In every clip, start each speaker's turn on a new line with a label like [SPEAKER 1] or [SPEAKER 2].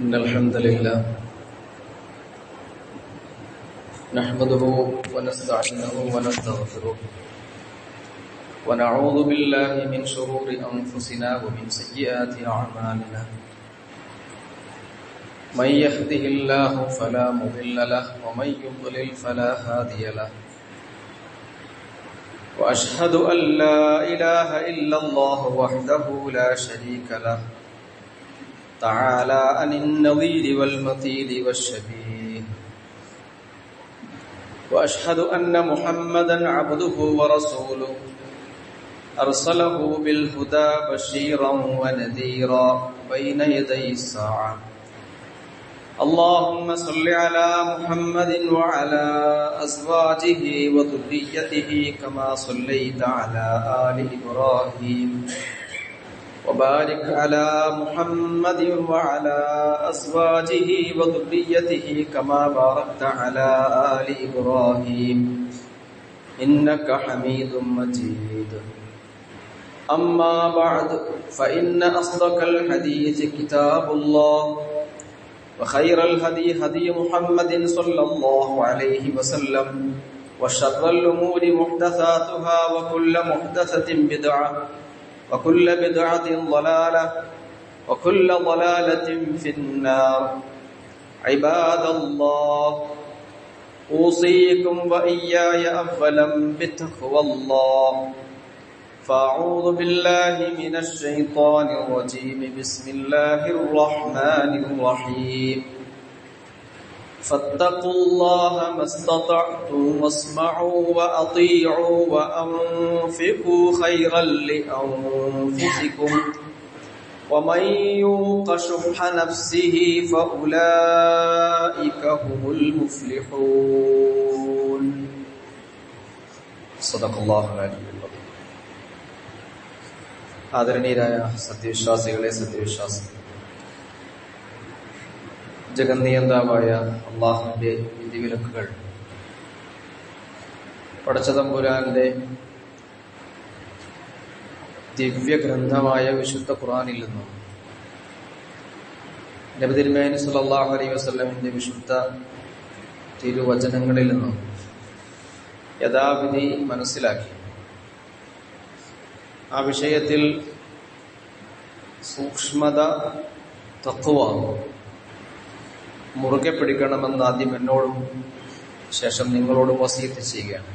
[SPEAKER 1] إن الحمد لله نحمده ونستعينه ونستغفره ونعوذ بالله من شرور أنفسنا ومن سيئات أعمالنا من يهده الله فلا مضل له ومن يضلل فلا هادي له وأشهد أن لا إله إلا الله وحده لا شريك له تعالى عن النظير والمثيل والشبيه وأشهد أن محمدا عبده ورسوله أرسله بالهدى بشيرا ونذيرا بين يدي الساعة اللهم صل على محمد وعلى أزواجه وذريته كما صليت على آل إبراهيم وبارك على محمد وعلى أزواجه وذريته كما باركت على آل إبراهيم إنك حميد مجيد أما بعد فإن أصدق الحديث كتاب الله وخير الهدي هدي محمد صلى الله عليه وسلم وشر الأمور محدثاتها وكل محدثة بدعة وكل بدعة ضلالة وكل ضلالة في النار عباد الله أوصيكم وإياي أولا بتقوى الله فأعوذ بالله من الشيطان الرجيم بسم الله الرحمن الرحيم فاتقوا الله ما استطعتم واسمعوا وأطيعوا وأنفقوا خيرا لأنفسكم ومن يوق شح نفسه فأولئك هم المفلحون صدق الله العلي العظيم. ആദരണീയരായ സത്യവിശ്വാസികളെ സത്യവിശ്വാസി, ജഗന്നിയന്താവായ അള്ളാഹുവിന്റെ വിധിവിലക്കുകൾ പടച്ചതമ്പുരാന്റെ ദിവ്യഗ്രന്ഥമായ വിശുദ്ധ ഖുർആനിൽ നിന്നും നബി തിരുമേനി സല്ലല്ലാഹു അലൈഹി വസല്ലമിന്റെ വിശുദ്ധ തിരുവചനങ്ങളിൽ നിന്നും യഥാവിധി മനസ്സിലാക്കി ആ വിഷയത്തിൽ സൂക്ഷ്മത, തഖ്വ മുറുകെ പിടിക്കണമെന്ന് ആദ്യം എന്നോടും ശേഷം നിങ്ങളോടും വസിയത്ത് ചെയ്യുകയാണ്.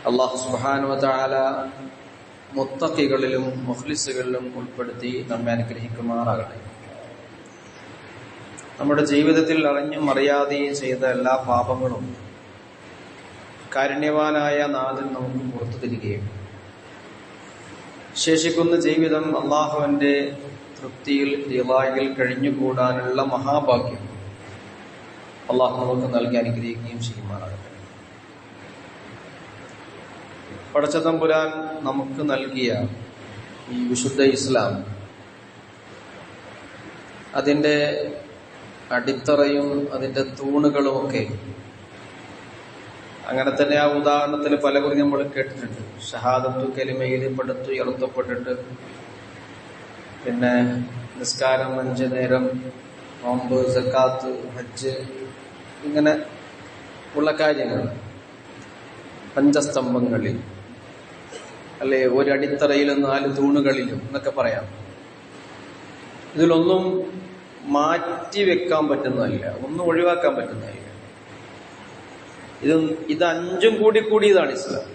[SPEAKER 1] അല്ലാഹു സുബ്ഹാനഹു വ തആല മുത്തഖികളിലും മുഖ്ലിസുകളിലും ഉൾപ്പെടുത്തി നമ്മെ അനുഗ്രഹിക്കുമാറാകട്ടെ. നമ്മുടെ ജീവിതത്തിൽ അറിഞ്ഞും അറിയാതെയും ചെയ്ത എല്ലാ പാപങ്ങളും കാരുണ്യവാനായ നാഥൻ നമുക്ക് പുറത്തു തരികയും ശേഷിക്കുന്ന ജീവിതം അള്ളാഹുവിന്റെ തൃപ്തിയിൽ റിളായിൽ കഴിഞ്ഞുകൂടാനുള്ള മഹാഭാഗ്യം അള്ളാഹു നമുക്ക് നൽകി അനുഗ്രഹിക്കുകയും ചെയ്യുമാറാകട്ടെ. പടച്ചതമ്പുരാൻ നമുക്ക് നൽകിയ ഈ വിശുദ്ധ ഇസ്ലാം, അതിന്റെ അടിത്തറയും അതിന്റെ തൂണുകളുമൊക്കെ അങ്ങനെ തന്നെ ആ ഉദാഹരണത്തിൽ പലകുറി നമ്മൾ കേട്ടിട്ടുണ്ട്. ഷഹാദത്തു കലിമയിൽ പടുത്തുയർത്തപ്പെട്ടിട്ട് പിന്നെ നിസ്കാരം 5 നേരം, നോമ്പ്, സക്കാത്ത്, ഹജ്ജ്, ഇങ്ങനെ ഉള്ള കാര്യങ്ങൾ പഞ്ചസ്തംഭങ്ങളിൽ അല്ലെ, ഒരു അടിത്തറയിലും 4 തൂണുകളിലും എന്നൊക്കെ പറയാം. ഇതിലൊന്നും മാറ്റി വെക്കാൻ പറ്റുന്നതല്ല, ഒന്നും ഒഴിവാക്കാൻ പറ്റുന്നതല്ല. ഇത് 5ഉം കൂടിയതാണ് ഇസ്ലാം.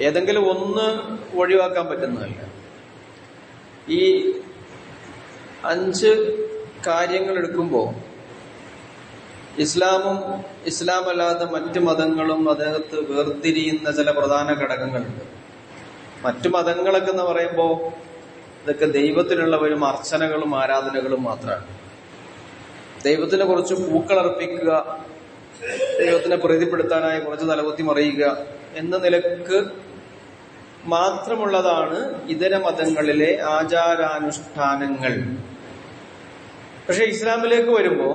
[SPEAKER 1] ഏതെങ്കിലും ഒന്ന് ഒഴിവാക്കാൻ പറ്റുന്നതല്ല. ഈ 5 കാര്യങ്ങൾ എടുക്കുമ്പോൾ ഇസ്ലാമും ഇസ്ലാമല്ലാതെ മറ്റു മതങ്ങളും അതിനകത്ത് വേർതിരിയുന്ന ചില പ്രധാന ഘടകങ്ങളുണ്ട്. മറ്റു മതങ്ങളൊക്കെ എന്ന് പറയുമ്പോൾ ഇതൊക്കെ ദൈവത്തിനുള്ളവരും അർച്ചനകളും ആരാധനകളും മാത്രമാണ്. ദൈവത്തിന് കുറച്ച് പൂക്കളർപ്പിക്കുക, ദൈവത്തിനെ പ്രീതിപ്പെടുത്താനായി കുറച്ച് തലകുത്തി മറിയുക എന്ന നിലക്ക് മാത്രമുള്ളതാണ് ഇതര മതങ്ങളിലെ ആചാരാനുഷ്ഠാനങ്ങൾ. പക്ഷെ ഇസ്ലാമിലേക്ക് വരുമ്പോ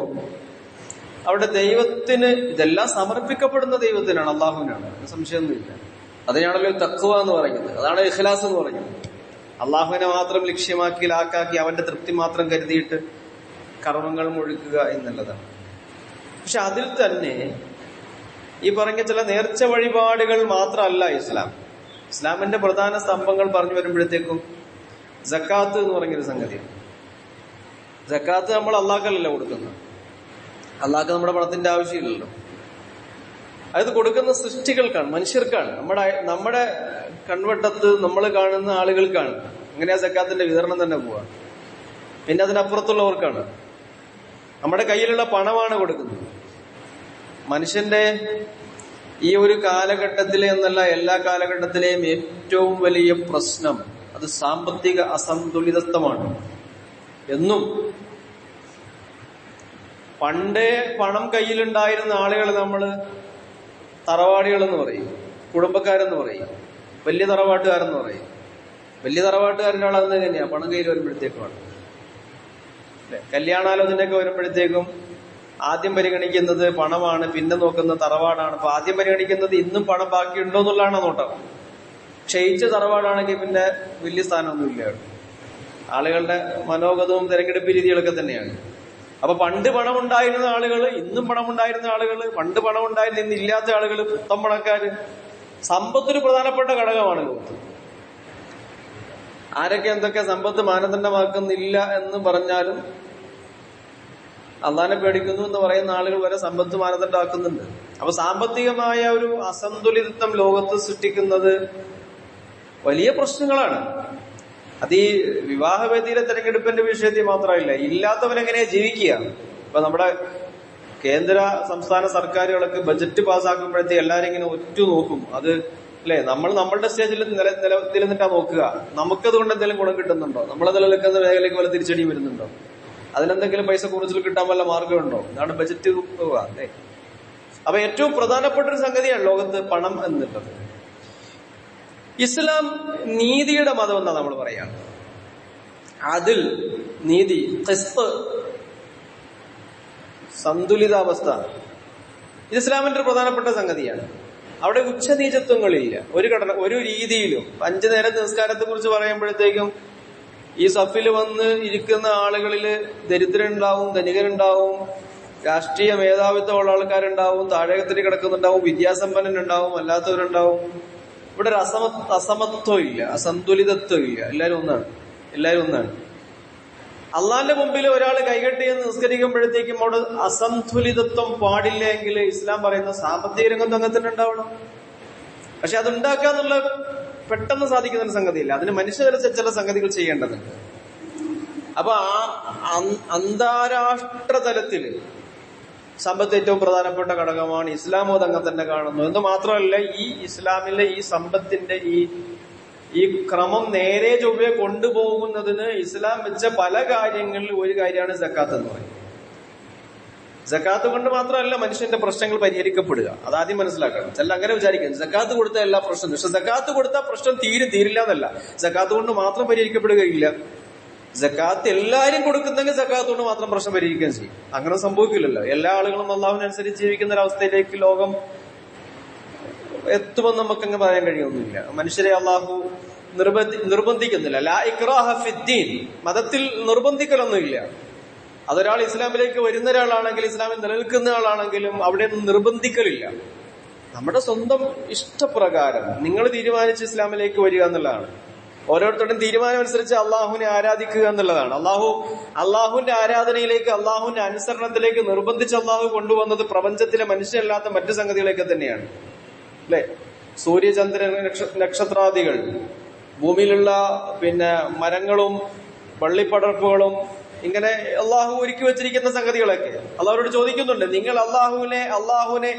[SPEAKER 1] അവിടെ ദൈവത്തിന് ഇതെല്ലാം സമർപ്പിക്കപ്പെടുന്ന ദൈവത്തിനാണ്, അള്ളാഹുവിനാണ്, സംശയമൊന്നുമില്ല. അതിനാണല്ലോ തഖ്വ എന്ന് പറയുന്നത്, അതാണ് ഇഖ്ലാസ് എന്ന് പറയുന്നത്. അള്ളാഹുവിനെ മാത്രം ലക്ഷ്യമാക്കി ലാക്കാക്കി അവന്റെ തൃപ്തി മാത്രം കരുതിയിട്ട് കർമ്മങ്ങൾ മുഴുക്കുക എന്നുള്ളതാണ്. പക്ഷെ അതിൽ തന്നെ ഈ പറഞ്ഞ ചില നേർച്ച വഴിപാടുകൾ മാത്രമല്ല ഇസ്ലാമിന്റെ പ്രധാന സ്തംഭങ്ങൾ പറഞ്ഞു വരുമ്പോഴത്തേക്കും സക്കാത്ത് എന്ന് പറഞ്ഞൊരു സംഗതിയാണ്. സക്കാത്ത് നമ്മൾ അള്ളാഹ്ക്കല്ലല്ലോ കൊടുക്കുന്നത്, അള്ളാഹ്ക്ക് നമ്മുടെ പണത്തിന്റെ ആവശ്യമില്ലല്ലോ. അത് കൊടുക്കുന്ന സൃഷ്ടികൾക്കാണ്, മനുഷ്യർക്കാണ്, നമ്മുടെ കൺവട്ടത്ത് നമ്മൾ കാണുന്ന ആളുകൾക്കാണ്. അങ്ങനെയാ സക്കാത്തിന്റെ വിതരണം തന്നെ പോവാ. പിന്നെ അതിനപ്പുറത്തുള്ളവർക്കാണ്. നമ്മുടെ കയ്യിലുള്ള പണമാണ് കൊടുക്കുന്നത്. മനുഷ്യന്റെ ഈ ഒരു കാലഘട്ടത്തിലെ എന്നല്ല എല്ലാ കാലഘട്ടത്തിലെയും ഏറ്റവും വലിയ പ്രശ്നം അത് സാമ്പത്തിക അസന്തുലിതത്വമാണ്. എന്നും പണ്ടേ പണം കയ്യിലുണ്ടായിരുന്ന ആളുകൾ നമ്മള് തറവാടികളെന്ന് പറയും, കുടുംബക്കാരെന്ന് പറയും, വലിയ തറവാട്ടുകാരെന്ന് പറയും. വലിയ തറവാട്ടുകാരുടെ ആളെന്ന് തന്നെയാ പണം കയ്യിൽ വരുമ്പോഴത്തേക്കുമാണ്. കല്യാണാലോചനയൊക്കെ വരുമ്പോഴത്തേക്കും ആദ്യം പരിഗണിക്കുന്നത് പണമാണ്, പിന്നെ നോക്കുന്നത് തറവാടാണ്. അപ്പൊ ആദ്യം പരിഗണിക്കുന്നത് ഇന്നും പണം ബാക്കിയുണ്ടോ എന്നുള്ളതാണ് നോട്ടം. ക്ഷയിച്ച തറവാടാണെങ്കിൽ പിന്നെ വലിയ സ്ഥാനമൊന്നുമില്ല. ആളുകളുടെ മനോഗതവും തെരഞ്ഞെടുപ്പ് രീതികളൊക്കെ തന്നെയാണ്. അപ്പൊ പണ്ട് പണം ഉണ്ടായിരുന്ന ആളുകൾ, ഇന്നും പണം ഉണ്ടായിരുന്ന ആളുകൾ, പണ്ട് പണം ഉണ്ടായിരുന്ന ഇന്ന് ഇല്ലാത്ത ആളുകൾ, പുത്തൻ പണക്കാര്. സമ്പത്തൊരു പ്രധാനപ്പെട്ട ഘടകമാണ് ലോകത്ത്. ആരൊക്കെ എന്തൊക്കെ സമ്പത്ത് മാനദണ്ഡമാക്കുന്നില്ല എന്ന് പറഞ്ഞാലും അള്ളാഹിനെ പേടിക്കുന്നു എന്ന് പറയുന്ന ആളുകൾ വരെ സമ്പത്ത് മാനദണ്ഡമാക്കുന്നുണ്ട്. അപ്പൊ സാമ്പത്തികമായ ഒരു അസന്തുലിതത്വം ലോകത്ത് സൃഷ്ടിക്കുന്നത് വലിയ പ്രശ്നങ്ങളാണ്. അത് ഈ വിവാഹവേദിയിലെ തെരഞ്ഞെടുപ്പിന്റെ വിഷയത്തിൽ മാത്രമല്ല, ഇല്ലാത്തവരെങ്ങനെയാ ജീവിക്കുക. ഇപ്പൊ നമ്മുടെ കേന്ദ്ര സംസ്ഥാന സർക്കാരുകളൊക്കെ ബജറ്റ് പാസ്സാക്കുമ്പോഴത്തേക്ക് എല്ലാരും ഇങ്ങനെ ഒറ്റ നോക്കും. അത് അല്ലെ, നമ്മളുടെ സ്റ്റേജിൽ നിലനിന്നിട്ടാ നോക്കുക. നമുക്കതുകൊണ്ട് എന്തെങ്കിലും ഗുണം കിട്ടുന്നുണ്ടോ, നമ്മളെ നിലനിൽക്കുന്ന മേഖലയ്ക്ക് വല്ല തിരിച്ചടി വരുന്നുണ്ടോ, അതിനെന്തെങ്കിലും പൈസ കൂടുതൽ കിട്ടാൻ വല്ല മാർഗമുണ്ടോ, ഇതാണ് ബജറ്റ് അല്ലേ. അപ്പൊ ഏറ്റവും പ്രധാനപ്പെട്ട ഒരു സംഗതിയാണ് ലോകത്ത് പണം എന്നുള്ളത്. ഇസ്ലാം നീതിയുടെ മതം എന്നാ നമ്മൾ പറയാണ്. അതിൽ നീതി, ഖിസ്ത്, സന്തുലിതാവസ്ഥ, ഇത് ഇസ്ലാമിന്റെ ഒരു പ്രധാനപ്പെട്ട സംഗതിയാണ്. അവിടെ ഉച്ചനീചത്വങ്ങളില്ല ഒരു രീതിയിലും. 5 നേരം നിസ്കാരത്തെ കുറിച്ച് പറയുമ്പോഴത്തേക്കും ഈ സഫിൽ വന്ന് ഇരിക്കുന്ന ആളുകളില് ദരിദ്രരുണ്ടാവും, ധനികരുണ്ടാവും, രാഷ്ട്രീയ മേധാവിത്വമുള്ള ആൾക്കാരുണ്ടാവും, താഴേക്കത്തിൽ കിടക്കുന്നുണ്ടാവും, വിദ്യാസമ്പന്നനുണ്ടാവും, അല്ലാത്തവരുണ്ടാവും. ഇവിടെ ഒരു അസമത്വം ഇല്ല, അസന്തുലിതത്വം ഇല്ല. എല്ലാരും ഒന്നാണ്. അള്ളാന്റെ മുമ്പിൽ ഒരാൾ കൈകെട്ടി നിസ്കരിക്കുമ്പോഴത്തേക്കും അവിടെ അസന്തുലിതത്വം പാടില്ല എങ്കിൽ ഇസ്ലാം പറയുന്ന സാമ്പത്തിക രംഗത്ത് അങ്ങനെ തന്നെ ഉണ്ടാവണം. പക്ഷെ അതുണ്ടാക്കാന്നുള്ള പെട്ടെന്ന് സാധിക്കുന്ന ഒരു സംഗതിയില്ല. അതിന് മനുഷ്യതല ചില സംഗതികൾ ചെയ്യേണ്ടതുണ്ട്. അപ്പൊ അന്താരാഷ്ട്ര തലത്തില് സമ്പത്ത് ഏറ്റവും പ്രധാനപ്പെട്ട ഘടകമാണ്. ഇസ്ലാം അതങ്ങനെ തന്നെ കാണുന്നു. എന്ന് മാത്രമല്ല, ഈ ഇസ്ലാമിലെ ഈ സമ്പത്തിന്റെ ഈ ക്രമം നേരെ ചൊവ്വെ കൊണ്ടുപോകുന്നതിന് ഇസ്ലാം വെച്ച പല കാര്യങ്ങളിൽ ഒരു കാര്യമാണ് സക്കാത്ത് എന്ന് പറയുന്നത്. സക്കാത്ത് കൊണ്ട് മാത്രമല്ല മനുഷ്യന്റെ പ്രശ്നങ്ങൾ പരിഹരിക്കപ്പെടുക. അതാദ്യം മനസ്സിലാക്കണം. ചില അങ്ങനെ വിചാരിക്കും സക്കാത്ത് കൊടുത്ത എല്ലാ പ്രശ്നം. പക്ഷെ സക്കാത്ത് കൊടുത്ത പ്രശ്നം തീരില്ല എന്നല്ല. സക്കാത്ത് കൊണ്ട് മാത്രം പരിഹരിക്കപ്പെടുകയില്ല. സക്കാത്ത് എല്ലാരും കൊടുക്കുന്നെങ്കിൽ സക്കാത്ത് കൊണ്ട് മാത്രം പ്രശ്നം പരിഹരിക്കുകയും ചെയ്യും. അങ്ങനെ സംഭവിക്കില്ലല്ലോ. എല്ലാ ആളുകളും അള്ളാഹുവിനനുസരിച്ച് ജീവിക്കുന്ന ഒരവസ്ഥയിലേക്ക് ലോകം എത്തുമെന്ന് നമുക്കങ്ങ് പറയാൻ കഴിയൊന്നുമില്ല. മനുഷ്യരെ അള്ളാഹു നിർബന്ധിക്കുന്നില്ല. ലാ ഇക്റാഹ ഫിദ്ദീൻ, മതത്തിൽ നിർബന്ധിക്കലൊന്നുമില്ല. അതൊരാൾ ഇസ്ലാമിലേക്ക് വരുന്ന ഒരാളാണെങ്കിൽ, ഇസ്ലാമിൽ നിലനിൽക്കുന്ന ആളാണെങ്കിലും അവിടെ നിർബന്ധിക്കലില്ല. നമ്മുടെ സ്വന്തം ഇഷ്ടപ്രകാരം നിങ്ങൾ തീരുമാനിച്ച് ഇസ്ലാമിലേക്ക് വരിക എന്നുള്ളതാണ്. ഓരോരുത്തരുടെയും തീരുമാനം അനുസരിച്ച് അള്ളാഹുവിനെ ആരാധിക്കുക എന്നുള്ളതാണ്. അള്ളാഹുവിന്റെ ആരാധനയിലേക്ക്, അള്ളാഹുവിന്റെ അനുസരണത്തിലേക്ക് നിർബന്ധിച്ച് അള്ളാഹു കൊണ്ടുവന്നത് പ്രപഞ്ചത്തിലെ മനുഷ്യരല്ലാത്ത മറ്റു സംഗതികളൊക്കെ തന്നെയാണ്. അല്ലെ, സൂര്യചന്ദ്ര നക്ഷത്രാദികൾ, ഭൂമിയിലുള്ള മരങ്ങളും വള്ളിപ്പടർപ്പുകളും, ഇങ്ങനെ അള്ളാഹു ഒരുക്കി വെച്ചിരിക്കുന്ന സംഗതികളൊക്കെ അള്ളാഹുവോട് ചോദിക്കുന്നുണ്ട്. നിങ്ങൾ അള്ളാഹുവിനെ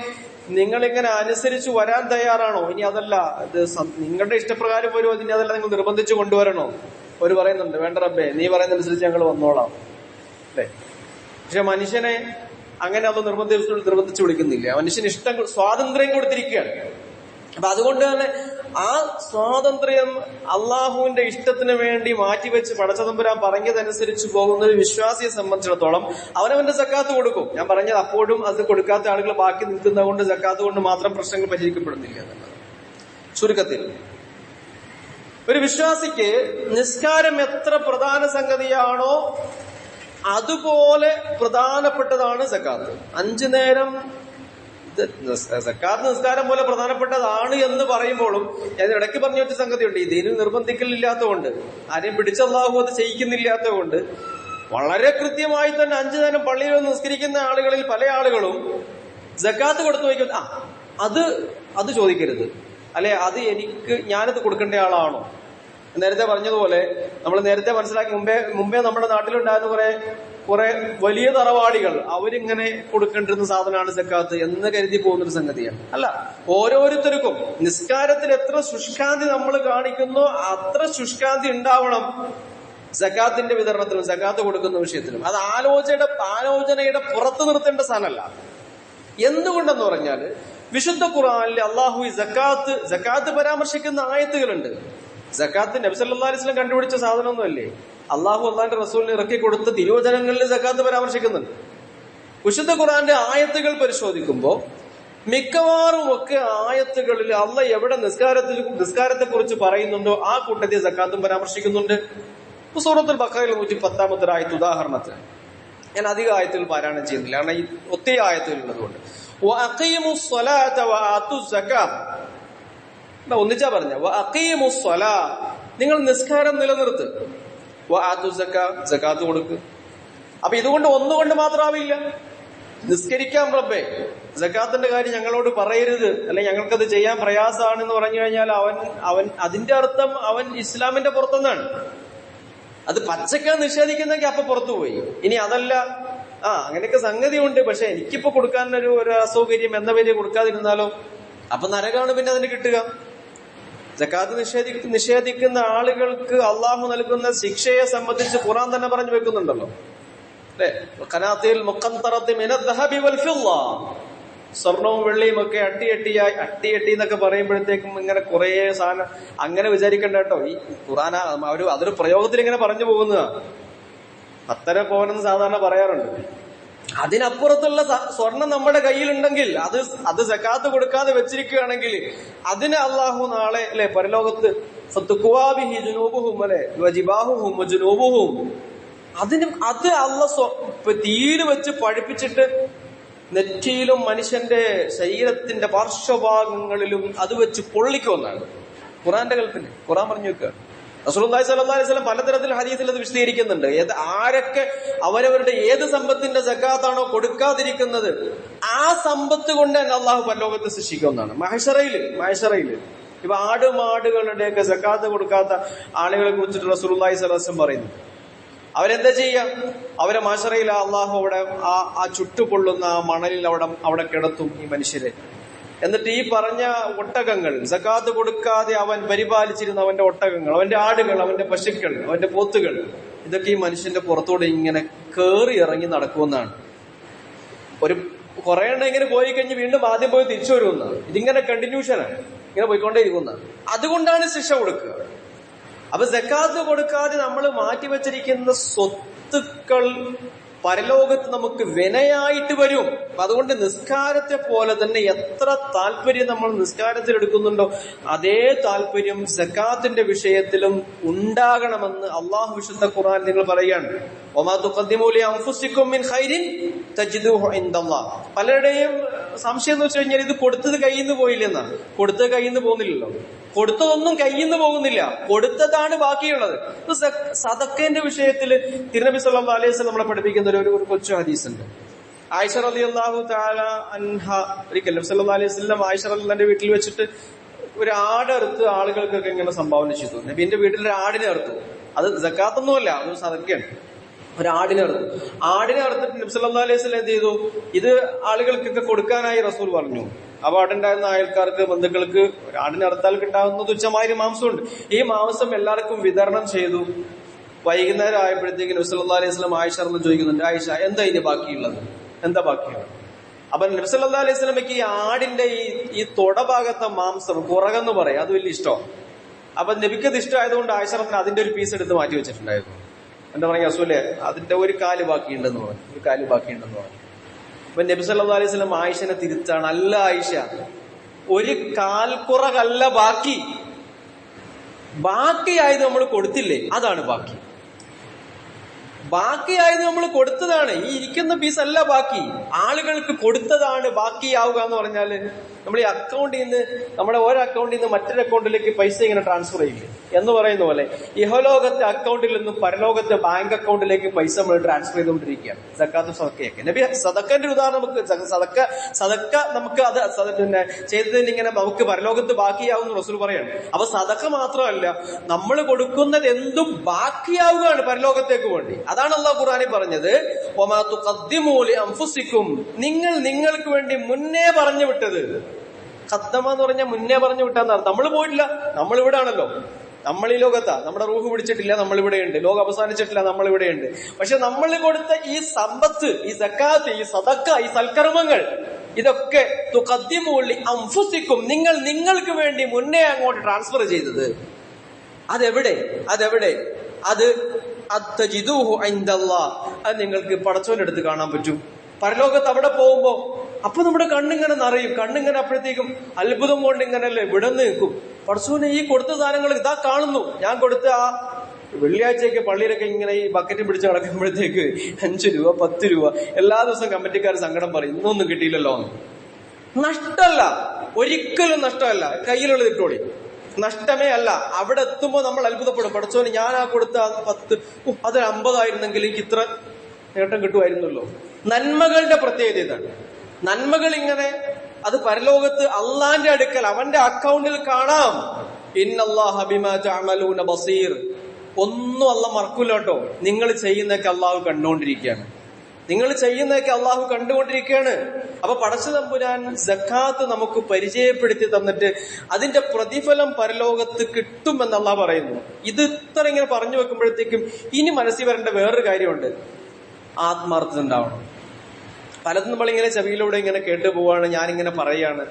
[SPEAKER 1] നിങ്ങളിങ്ങനെ അനുസരിച്ച് വരാൻ തയ്യാറാണോ? ഇനി അതല്ല, ഇത് നിങ്ങളുടെ ഇഷ്ടപ്രകാരം വരുമോ? ഇനി അതല്ല, നിങ്ങൾ നിർബന്ധിച്ച് കൊണ്ടുവരണോ? ഒരു പറയുന്നുണ്ട്, വേണ്ട റബ്ബേ, നീ പറയുന്നതനുസരിച്ച് ഞങ്ങൾ വന്നോളാം. അല്ലെ, പക്ഷെ മനുഷ്യനെ അങ്ങനെ അത് നിർബന്ധിച്ച് വിളിക്കുന്നില്ല. മനുഷ്യന് സ്വാതന്ത്ര്യം കൊടുത്തിരിക്കുകയാണ്. അപ്പൊ അതുകൊണ്ട് തന്നെ ആ സ്വാതന്ത്ര്യം അള്ളാഹുവിന്റെ ഇഷ്ടത്തിന് വേണ്ടി മാറ്റിവെച്ച് പടച്ചതമ്പുരാൻ പറഞ്ഞതനുസരിച്ച് പോകുന്ന ഒരു വിശ്വാസിയെ സംബന്ധിച്ചിടത്തോളം അവനവന്റെ സക്കാത്ത് കൊടുക്കും. ഞാൻ പറഞ്ഞത് അപ്പോഴും അത് കൊടുക്കാത്ത ആളുകൾ ബാക്കി നിൽക്കുന്നത് കൊണ്ട് സക്കാത്ത് കൊണ്ട് മാത്രം പ്രശ്നങ്ങൾ പരിഹരിക്കപ്പെടുന്നില്ല എന്നുള്ളത് ചുരുക്കത്തിൽ. ഒരു വിശ്വാസിക്ക് നിസ്കാരം എത്ര പ്രധാന സംഗതിയാണോ അതുപോലെ പ്രധാനപ്പെട്ടതാണ് സക്കാത്ത്. 5 നേരം സക്കാത്ത് നിസ്കാരം പോലെ പ്രധാനപ്പെട്ടതാണ് എന്ന് പറയുമ്പോഴും ഞാൻ ഇടയ്ക്ക് പറഞ്ഞു വെച്ച സംഗതിയുണ്ട്. ഈ ദീനിൽ നിർബന്ധിക്കലില്ലാത്തതുകൊണ്ട്, ആരെയും പിടിച്ച അല്ലാഹു അത് ചെയ്യിക്കുന്നില്ലാത്തതുകൊണ്ട് വളരെ കൃത്യമായി തന്നെ 5 നേരം പള്ളിയിൽ നിസ്കരിക്കുന്ന ആളുകളിൽ പല ആളുകളും സക്കാത്ത് കൊടുത്തു വയ്ക്കും. അത് ചോദിക്കരുത്, അല്ലെ അത് ഞാനത് കൊടുക്കേണ്ട ആളാണോ? നേരത്തെ പറഞ്ഞതുപോലെ നമ്മൾ നേരത്തെ മനസ്സിലാക്കി മുമ്പേ നമ്മുടെ നാട്ടിലുണ്ടായിരുന്ന കുറെ വലിയ തറവാടികൾ അവരിങ്ങനെ കൊടുക്കേണ്ടിരുന്ന സാധനമാണ് സക്കാത്ത് എന്ന് കരുതി പോകുന്നൊരു സംഗതിയാണ്. അല്ല, ഓരോരുത്തർക്കും നിസ്കാരത്തിൽ എത്ര ശുഷ്കാന്തി നമ്മൾ കാണിക്കുന്നോ അത്ര ശുഷ്കാന്തി ഉണ്ടാവണം സക്കാത്തിന്റെ വിതരണത്തിലും സക്കാത്ത് കൊടുക്കുന്ന വിഷയത്തിലും. അത് ആലോചനയുടെ പുറത്തു നിർത്തേണ്ട സാധനമല്ല. എന്തുകൊണ്ടെന്ന് പറഞ്ഞാൽ വിശുദ്ധ ഖുർആനിൽ അള്ളാഹു സക്കാത്ത് പരാമർശിക്കുന്ന ആയത്തുകളുണ്ട്. സക്കാത്ത് നബി സല്ലല്ലാഹു അലൈഹി വസല്ലം കണ്ടുപിടിച്ച സാധനമൊന്നുമല്ലേ. അള്ളാഹു അള്ളാഹിന്റെ റസൂലിന് ഇറക്കി കൊടുത്ത തിരുവചനങ്ങളിൽ സക്കാത്ത് പരാമർശിക്കുന്നുണ്ട്. വിശുദ്ധ ഖുർആന്റെ ആയത്തുകൾ പരിശോധിക്കുമ്പോൾ മിക്കവാറും ഒക്കെ ആയത്തുകളിൽ അള്ളാഹ് എവിടെ നിസ്കാരത്തെ കുറിച്ച് പറയുന്നുണ്ടോ ആ കൂട്ടത്തിൽ സക്കാത്തും പരാമർശിക്കുന്നുണ്ട്. സൂറത്തുൽ ബഖറയിൽ 110 ആയത്ത് ഉദാഹരണത്തിന് ഞാൻ അധിക ആയത്തുകൾ പാരായണം ചെയ്യുന്നില്ല, കാരണം ഈ ഒത്തിരി ആയത്തുകൾ ഉള്ളതുകൊണ്ട്. ഒന്നിച്ചാ പറഞ്ഞ നിങ്ങൾ നിസ്കാരം നിലനിർത്ത്, സക്കാത്ത് കൊടുക്ക്. അപ്പൊ ഇതുകൊണ്ട് ഒന്നുകൊണ്ട് മാത്രമാവില്ല. നിസ്കരിക്കാം റബ്ബേ, സക്കാത്തിന്റെ കാര്യം ഞങ്ങളോട് പറയരുത്, അല്ലെങ്കിൽ ഞങ്ങൾക്കത് ചെയ്യാൻ പ്രയാസമാണെന്ന് പറഞ്ഞു കഴിഞ്ഞാൽ അവൻ അതിന്റെ അർത്ഥം അവൻ ഇസ്ലാമിന്റെ പുറത്തുനിന്നാണ്. അത് പച്ചക്ക നിഷേധിക്കുന്നെങ്കിൽ അപ്പൊ പുറത്തുപോയി. ഇനി അതല്ല, അങ്ങനെയൊക്കെ സംഗതി ഉണ്ട്, പക്ഷെ എനിക്കിപ്പോ കൊടുക്കാൻ ഒരു അസൗകര്യം എന്ന പേര് കൊടുക്കാതിരുന്നാലോ, അപ്പൊ നരകമാണ് പിന്നെ അതിന് കിട്ടുക. സക്കാത്ത് നിഷേധിക്കുന്ന ആളുകൾക്ക് അള്ളാഹു നൽകുന്ന ശിക്ഷയെ സംബന്ധിച്ച് ഖുർആൻ തന്നെ പറഞ്ഞു വെക്കുന്നുണ്ടല്ലോ, അല്ലെ? ഖനാത്തിൽ മുഖന്തറത്തി മിനദ് ദഹബി വൽ ഫിദ്ദ, സ്വർണവും വെള്ളിയും ഒക്കെ അട്ടി എന്നൊക്കെ പറയുമ്പോഴത്തേക്കും ഇങ്ങനെ കുറെ സാധനം അങ്ങനെ വിചാരിക്കണ്ട കേട്ടോ. ഈ ഖുർആൻ അതൊരു പ്രയോഗത്തിൽ ഇങ്ങനെ പറഞ്ഞു പോകുന്നതാ. 10 പവനെന്ന് സാധാരണ പറയാറുണ്ട്. അതിനപ്പുറത്തുള്ള സ്വർണം നമ്മുടെ കയ്യിലുണ്ടെങ്കിൽ അത് സക്കാത്ത് കൊടുക്കാതെ വെച്ചിരിക്കുകയാണെങ്കിൽ അതിന് അള്ളാഹു നാളെ അല്ലെ പരലോകത്ത് അത് അള്ളാഹ് തീര് വെച്ച് പഴിപ്പിച്ചിട്ട് നെറ്റിയിലും മനുഷ്യന്റെ ശരീരത്തിന്റെ പാർശ്വഭാഗങ്ങളിലും അത് വെച്ച് പൊള്ളിക്കുമെന്നാണ് ഖുറാന്റെ കൽപ്പന. ഖുറാൻ പറഞ്ഞു വെക്കുക. റസൂലുള്ളാഹി സ്വല്ലല്ലാഹു അലൈഹി വസല്ലം പലതരത്തിൽ ഹദീസിൽ അത് വിശദീകരിക്കുന്നുണ്ട്. ആരൊക്കെ അവരവരുടെ ഏത് സമ്പത്തിന്റെ സക്കാത്താണോ കൊടുക്കാതിരിക്കുന്നത് ആ സമ്പത്ത് കൊണ്ട് തന്നെ അള്ളാഹു പരലോകത്ത് ശിക്ഷിക്കുമെന്നാണ്. മഹ്ശറയില് ഇപ്പൊ മാടുകളുടെയൊക്കെ സക്കാത്ത് കൊടുക്കാത്ത ആളുകളെ കുറിച്ചിട്ട് റസൂലുള്ളാഹി സ്വല്ലല്ലാഹു അലൈഹി വസല്ലം പറയുന്നു. അവരെന്താ ചെയ്യാ? അവരെ മഹ്ശറയിൽ അള്ളാഹു അവിടെ ആ ചുട്ടുപൊള്ളുന്ന ആ മണലിൽ അവിടെ കിടത്തും ഈ മനുഷ്യരെ. എന്നിട്ട് ഈ പറഞ്ഞ ഒട്ടകങ്ങൾ, സക്കാത്ത് കൊടുക്കാതെ അവൻ പരിപാലിച്ചിരുന്ന അവന്റെ ഒട്ടകങ്ങൾ, അവന്റെ ആടുകൾ, അവന്റെ പശുക്കൾ, അവന്റെ പോത്തുകൾ, ഇതൊക്കെ ഈ മനുഷ്യന്റെ പുറത്തോടെ ഇങ്ങനെ കേറി ഇറങ്ങി നടക്കുമെന്നാണ്. കുറെ എണ്ണം ഇങ്ങനെ പോയി കഴിഞ്ഞ് വീണ്ടും ആദ്യം പോയി തിരിച്ചു വരുമെന്നാണ്. ഇതിങ്ങനെ കണ്ടിന്യൂഷനാണ്, ഇങ്ങനെ പോയിക്കൊണ്ടേയിരിക്കുന്നതാണ്. അതുകൊണ്ടാണ് ശിക്ഷ കൊടുക്കുക. അപ്പൊ സക്കാത്ത് കൊടുക്കാതെ നമ്മൾ മാറ്റിവെച്ചിരിക്കുന്ന സ്വത്തുക്കൾ പരലോകത്ത് നമുക്ക് വിനയായിട്ട് വരും. അപ്പൊ അതുകൊണ്ട് നിസ്കാരത്തെ പോലെ തന്നെ എത്ര താല്പര്യം നമ്മൾ നിസ്കാരത്തിൽ എടുക്കുന്നുണ്ടോ അതേ താല്പര്യം സക്കാത്തിന്റെ വിഷയത്തിലും ഉണ്ടാകണമെന്ന് അള്ളാഹു വിശുദ്ധ ഖുർആൻ നിങ്ങൾ പറയുകയാണ്. വമാ തുഖദ്ദിമൂ ലി അൻഫുസികും മിൻ ഖൈരിൻ തജിദൂഹു ഇൻദല്ലാഹ്. പലരുടെയും സംശയം എന്ന് വെച്ച് കഴിഞ്ഞാൽ ഇത് കൊടുത്തത് കയ്യിൽ നിന്ന് പോയില്ലെന്നാണ്. കൊടുത്തത് കയ്യിൽ നിന്ന് പോകുന്നില്ലല്ലോ. കൊടുത്തതൊന്നും കയ്യിൽ നിന്ന് പോകുന്നില്ല, കൊടുത്തതാണ് ബാക്കിയുള്ളത്. സദഖന്റെ വിഷയത്തിൽ തിരുനബി സല്ലല്ലാഹു അലൈഹി വസല്ലം നമ്മളെ പഠിപ്പിക്കുന്ന ഒരു കൊച്ചു ഹദീസ് ഉണ്ട്. ആയിഷ റളിയല്ലാഹു തആല അൻഹ ഒരിക്കൽ നബി സല്ലല്ലാഹു അലൈഹി വസല്ലം ആയിഷ റളിയല്ലാഹുവിന്റെ വീട്ടിൽ വെച്ചിട്ട് ഒരു ആടറുത്ത് ആളുകൾക്കൊക്കെ ഇങ്ങനെ സംഭാവന ചെയ്തു. നബിന്റെ വീട്ടിൽ ഒരു ആടിനെ അറുത്തു. അത് സക്കാത്തൊന്നുമല്ല, അത് സദഖയാണ്. ഒരു ആടിനെ അറുത്തിട്ട് നബി സല്ലല്ലാഹു അലൈഹി വസല്ലം എന്ത് ചെയ്തു? ഇത് ആളുകൾക്കൊക്കെ കൊടുക്കാനായി റസൂൽ പറഞ്ഞു. അപ്പൊ ആടുണ്ടായിരുന്ന അയൽക്കാർക്ക്, ബന്ധുക്കൾക്ക് ആടിനെ അറുത്താൽ കിട്ടാവുന്ന തുച്ഛമായ മാംസമുണ്ട്. ഈ മാംസം എല്ലാവർക്കും വിതരണം ചെയ്തു. വൈകുന്നേരം ആയപ്പോഴത്തേക്ക് നബി സല്ലല്ലാഹു അലൈഹി വസല്ലം ആയിഷ റളിയല്ലാഹു ചോദിക്കുന്നുണ്ട്, ആയിഷ എന്താ ഇതിന് ബാക്കിയുള്ളത്, എന്താ ബാക്കിയുള്ളത്? അപ്പൊ നബി സല്ലല്ലാഹു അലൈഹി വസല്ലമയ്ക്ക് ഈ ആടിന്റെ ഈ തൊടഭാഗത്തെ മാംസം പുറകെന്ന് പറയും, അത് വലിയ ഇഷ്ടമാണ്. അപ്പൊ നബിക്കത് ഇഷ്ടമായതുകൊണ്ട് ആയിഷ റളിയല്ലാഹു അതിന്റെ ഒരു പീസ് എടുത്ത് മാറ്റി വെച്ചിട്ടുണ്ടായിരുന്നു. എന്താ പറയുക, റസൂലേ അതിന്റെ ഒരു കാല് ബാക്കിയുണ്ടെന്ന് പറഞ്ഞു. അപ്പൊ നബി സല്ലല്ലാഹു അലൈഹി വസല്ലം ആയിഷനെ തിരുത്താണ്, അല്ല ആയിഷ, ഒരു കാൽക്കുറകല്ല ബാക്കി, ബാക്കിയായത് നമ്മൾ കൊടുത്തില്ലേ, അതാണ് ബാക്കി. ബാക്കിയായത് നമ്മൾ കൊടുത്തതാണ്. ഈ ഇരിക്കുന്ന പീസ് അല്ല ബാക്കി, ആളുകൾക്ക് കൊടുത്തതാണ് ബാക്കിയാവുക എന്ന് പറഞ്ഞാല് നമ്മൾ ഈ അക്കൗണ്ടിൽ നിന്ന്, നമ്മുടെ ഓരോ അക്കൗണ്ടിൽ നിന്ന് മറ്റൊരു അക്കൗണ്ടിലേക്ക് പൈസ ഇങ്ങനെ ട്രാൻസ്ഫർ ചെയ്യില്ലേ എന്ന് പറയുന്ന പോലെ ഇഹലോകത്തെ അക്കൗണ്ടിൽ നിന്നും പരലോകത്തെ ബാങ്ക് അക്കൗണ്ടിലേക്ക് പൈസ നമ്മൾ ട്രാൻസ്ഫർ ചെയ്തുകൊണ്ടിരിക്കുകയാണ്. സക്കാത്ത് സദക്കയൊക്കെ നബി സദക്കന്റെ ഒരു ഉദാഹരണം നമുക്ക് സദക്ക നമുക്ക് അത് പിന്നെ ചെയ്തതിന് ഇങ്ങനെ നമുക്ക് പരലോകത്ത് ബാക്കിയാവുന്ന റസൂൽ പറയാണ്. അപ്പൊ സദക്ക മാത്രമല്ല, നമ്മൾ കൊടുക്കുന്നത് എന്തും ബാക്കിയാവുകയാണ് പരലോകത്തേക്ക് വേണ്ടി. അതാണ് അല്ലാഹു ഖുർആനിൽ പറഞ്ഞത്, വമാ തുഖദ്ദിമൂ ലിഅൻഫുസികും, നിങ്ങൾ നിങ്ങൾക്ക് വേണ്ടി മുന്നേ പറഞ്ഞു വിട്ടത്. ഖദ്ദമ എന്ന് പറഞ്ഞാൽ മുന്നേ പറഞ്ഞു വിട്ടാന്നർത്ഥം. നമ്മൾ പോയിട്ടില്ല, നമ്മളിവിടെ ആണല്ലോ, നമ്മൾ ഈ ലോകത്താ, നമ്മുടെ റൂഹ് പിടിച്ചിട്ടില്ല, നമ്മളിവിടെയുണ്ട്. ലോകം അവസാനിച്ചിട്ടില്ല, നമ്മളിവിടെയുണ്ട്. പക്ഷെ നമ്മൾ കൊടുത്ത ഈ സമ്പത്ത്, ഈ സക്കാത്ത്, ഈ സദക്ക, ഈ സൽക്കർമ്മങ്ങൾ, ഇതൊക്കെ തുഖദ്ദിമൂ ലിഅൻഫുസികും, നിങ്ങൾ നിങ്ങൾക്ക് വേണ്ടി മുന്നേ അങ്ങോട്ട് ട്രാൻസ്ഫർ ചെയ്തത്. അതെവിടെ അത് അത്തജിദൂഹു ഇൻദല്ലാഹ്, അത് നിങ്ങൾക്ക് പടച്ചോന്റെ അടുത്ത് കാണാൻ പറ്റും. പരലോകത്ത് അവിടെ പോകുമ്പോ അപ്പൊ നമ്മുടെ കണ്ണിങ്ങനെ നിറയും. കണ്ണിങ്ങനെ അപ്പോഴത്തേക്കും അത്ഭുതം കൊണ്ട് ഇങ്ങനല്ലേ വിടന്ന് നിൽക്കും. പടച്ചോനെ ഈ കൊടുത്ത സാധനങ്ങൾ ഇതാ കാണുന്നു. ഞാൻ കൊടുത്ത ആ വെള്ളിയാഴ്ചയൊക്കെ പള്ളിയിലൊക്കെ ഇങ്ങനെ ഈ ബക്കറ്റ് പിടിച്ച് കിടക്കുമ്പോഴത്തേക്ക് 5 രൂപ 10 രൂപ എല്ലാ ദിവസവും കമ്മിറ്റിക്കാർ സങ്കടം പറയും, ഇന്നൊന്നും കിട്ടിയില്ലല്ലോ എന്ന്. നഷ്ടമല്ല, ഒരിക്കലും നഷ്ടമല്ല. കയ്യിലുള്ളത് ഇട്ടോളി, നഷ്ടമേ അല്ല. അവിടെ എത്തുമ്പോ നമ്മൾ അത്ഭുതപ്പെടും. പടച്ചോന് ഞാൻ ആ കൊടുത്ത 10 അത് 50 ആയിരുന്നെങ്കിൽ എനിക്ക് ഇത്ര നേട്ടം കിട്ടുമായിരുന്നല്ലോ. നന്മകളുടെ പ്രത്യേകത ഇതാണ്. നന്മകൾ ഇങ്ങനെ അത് പരലോകത്ത് അള്ളാന്റെ അടുക്കൽ അവന്റെ അക്കൗണ്ടിൽ കാണാം. ഇന്നല്ലാഹ ബിമാ തഅമലൂന ബസീർ. ഒന്നും അള്ളാഹ് മറക്കൂല കേട്ടോ. നിങ്ങൾ ചെയ്യുന്നതൊക്കെ അള്ളാഹു കണ്ടുകൊണ്ടിരിക്കുകയാണ്. അപ്പൊ പടച്ച തമ്പുരാൻ സക്കാത്ത് നമുക്ക് പരിചയപ്പെടുത്തി തന്നിട്ട് അതിന്റെ പ്രതിഫലം പരലോകത്ത് കിട്ടുമെന്ന് അള്ളാഹ് പറയുന്നു. ഇത് ഇത്ര ഇങ്ങനെ പറഞ്ഞു വെക്കുമ്പോഴത്തേക്കും ഇനി മനസ്സിൽ വരേണ്ട വേറൊരു കാര്യമുണ്ട്, ആത്മാർത്ഥത ഉണ്ടാവണം. പലതും നമ്മളിങ്ങനെ ചെവിയിലൂടെ ഇങ്ങനെ കേട്ടു പോവാണ്, ഞാനിങ്ങനെ പറയാണ്.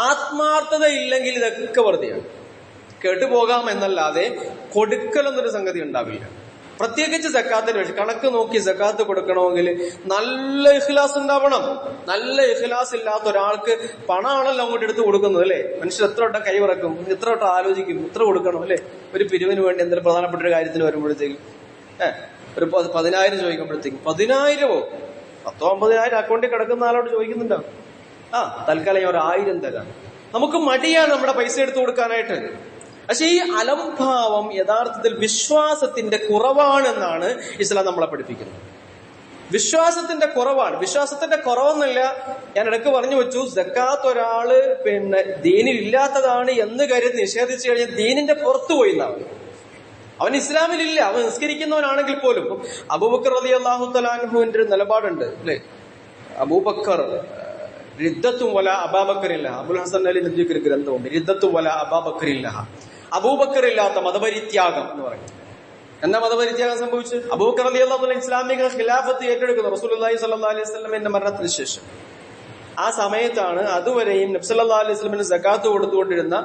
[SPEAKER 1] ആത്മാർത്ഥത ഇല്ലെങ്കിൽ ഇതൊക്കെ വെറുതെയാണ്. കേട്ടുപോകാം എന്നല്ലാതെ കൊടുക്കലെന്നൊരു സംഗതി ഉണ്ടാവില്ല. പ്രത്യേകിച്ച് സക്കാത്തിന്റെ വിഷയം കണക്ക് നോക്കി സക്കാത്ത് കൊടുക്കണമെങ്കിൽ നല്ല ഇഖ്ലാസ് ഉണ്ടാവണം. നല്ല ഇഖ്ലാസ് ഇല്ലാത്ത ഒരാൾക്ക് പണമാണല്ലോ അങ്ങോട്ട് എടുത്ത് കൊടുക്കുന്നത്, അല്ലെ? മനുഷ്യർ എത്ര വട്ടം കൈവിറക്കും, എത്ര വട്ടം ആലോചിക്കും, ഇത്ര കൊടുക്കണം, അല്ലെ? ഒരു പിരിവിന് വേണ്ടി എന്തെങ്കിലും പ്രധാനപ്പെട്ട ഒരു കാര്യത്തിന് വരുമ്പോഴത്തേക്കും ഒരു 10,000 ചോദിക്കുമ്പോഴത്തേക്കും 10,000 10,000 അക്കൗണ്ടിൽ കിടക്കുന്ന ആളോട് ചോദിക്കുന്നുണ്ടാവും, തൽക്കാലം ഞാൻ 1,000 തരാം. നമുക്ക് മടിയാണ് നമ്മുടെ പൈസ എടുത്തു കൊടുക്കാനായിട്ട്. പക്ഷെ ഈ അലംഭാവം യഥാർത്ഥത്തിൽ വിശ്വാസത്തിന്റെ കുറവാണെന്നാണ് ഇസ്ലാം നമ്മളെ പഠിപ്പിക്കുന്നത്. വിശ്വാസത്തിന്റെ കുറവാണ്. വിശ്വാസത്തിന്റെ കുറവെന്നല്ല, ഞാൻ ഇടയ്ക്ക് പറഞ്ഞു വെച്ചു, സക്കാത്ത് ഒരാള് ദീനിൽ ഇല്ലാത്തതാണ് എന്ന് കരുതി നിഷേധിച്ചു കഴിഞ്ഞാൽ ദീനിന്റെ പുറത്തു പോയി എന്നാണ്. അവൻ ഇസ്ലാമിലില്ല, അവൻ നിസ്കരിക്കുന്നവനാണെങ്കിൽ പോലും. അബൂബക്കർ റളിയല്ലാഹു തആല അൻഹുവിന്റെ ഒരു നിലപാടുണ്ട്, അല്ലെ? അബൂബക്കർ റിദ്ദത്തും വല അബൂബക്കറില്ല. അബുൽ ഹസൻ അലി നദ്വിക്ക് ഒരു ഗ്രന്ഥമുണ്ട്, റിദ്ദത്തും വല അബൂബക്കറില്ല, അബൂബക്കർ ഇല്ലാത്ത മതപരിത്യാഗം എന്ന് പറയും. എന്താ മതപരിത്യാഗം സംഭവിച്ചത്? അബൂബക്കർ റളിയല്ലാഹു അൻഹു ഇസ്ലാമിക ഖിലാഫത്ത് ഏറ്റെടുക്കുന്നു റസൂലുള്ളാഹി സ്വല്ലല്ലാഹു അലൈഹി വസല്ലമയുടെ മരണത്തിന് ശേഷം. ആ സമയത്താണ് അതുവരെയും നബി സല്ലല്ലാഹു അലൈഹി വസല്ലമയുടെ സകാത്ത് കൊടുത്തുകൊണ്ടിരുന്ന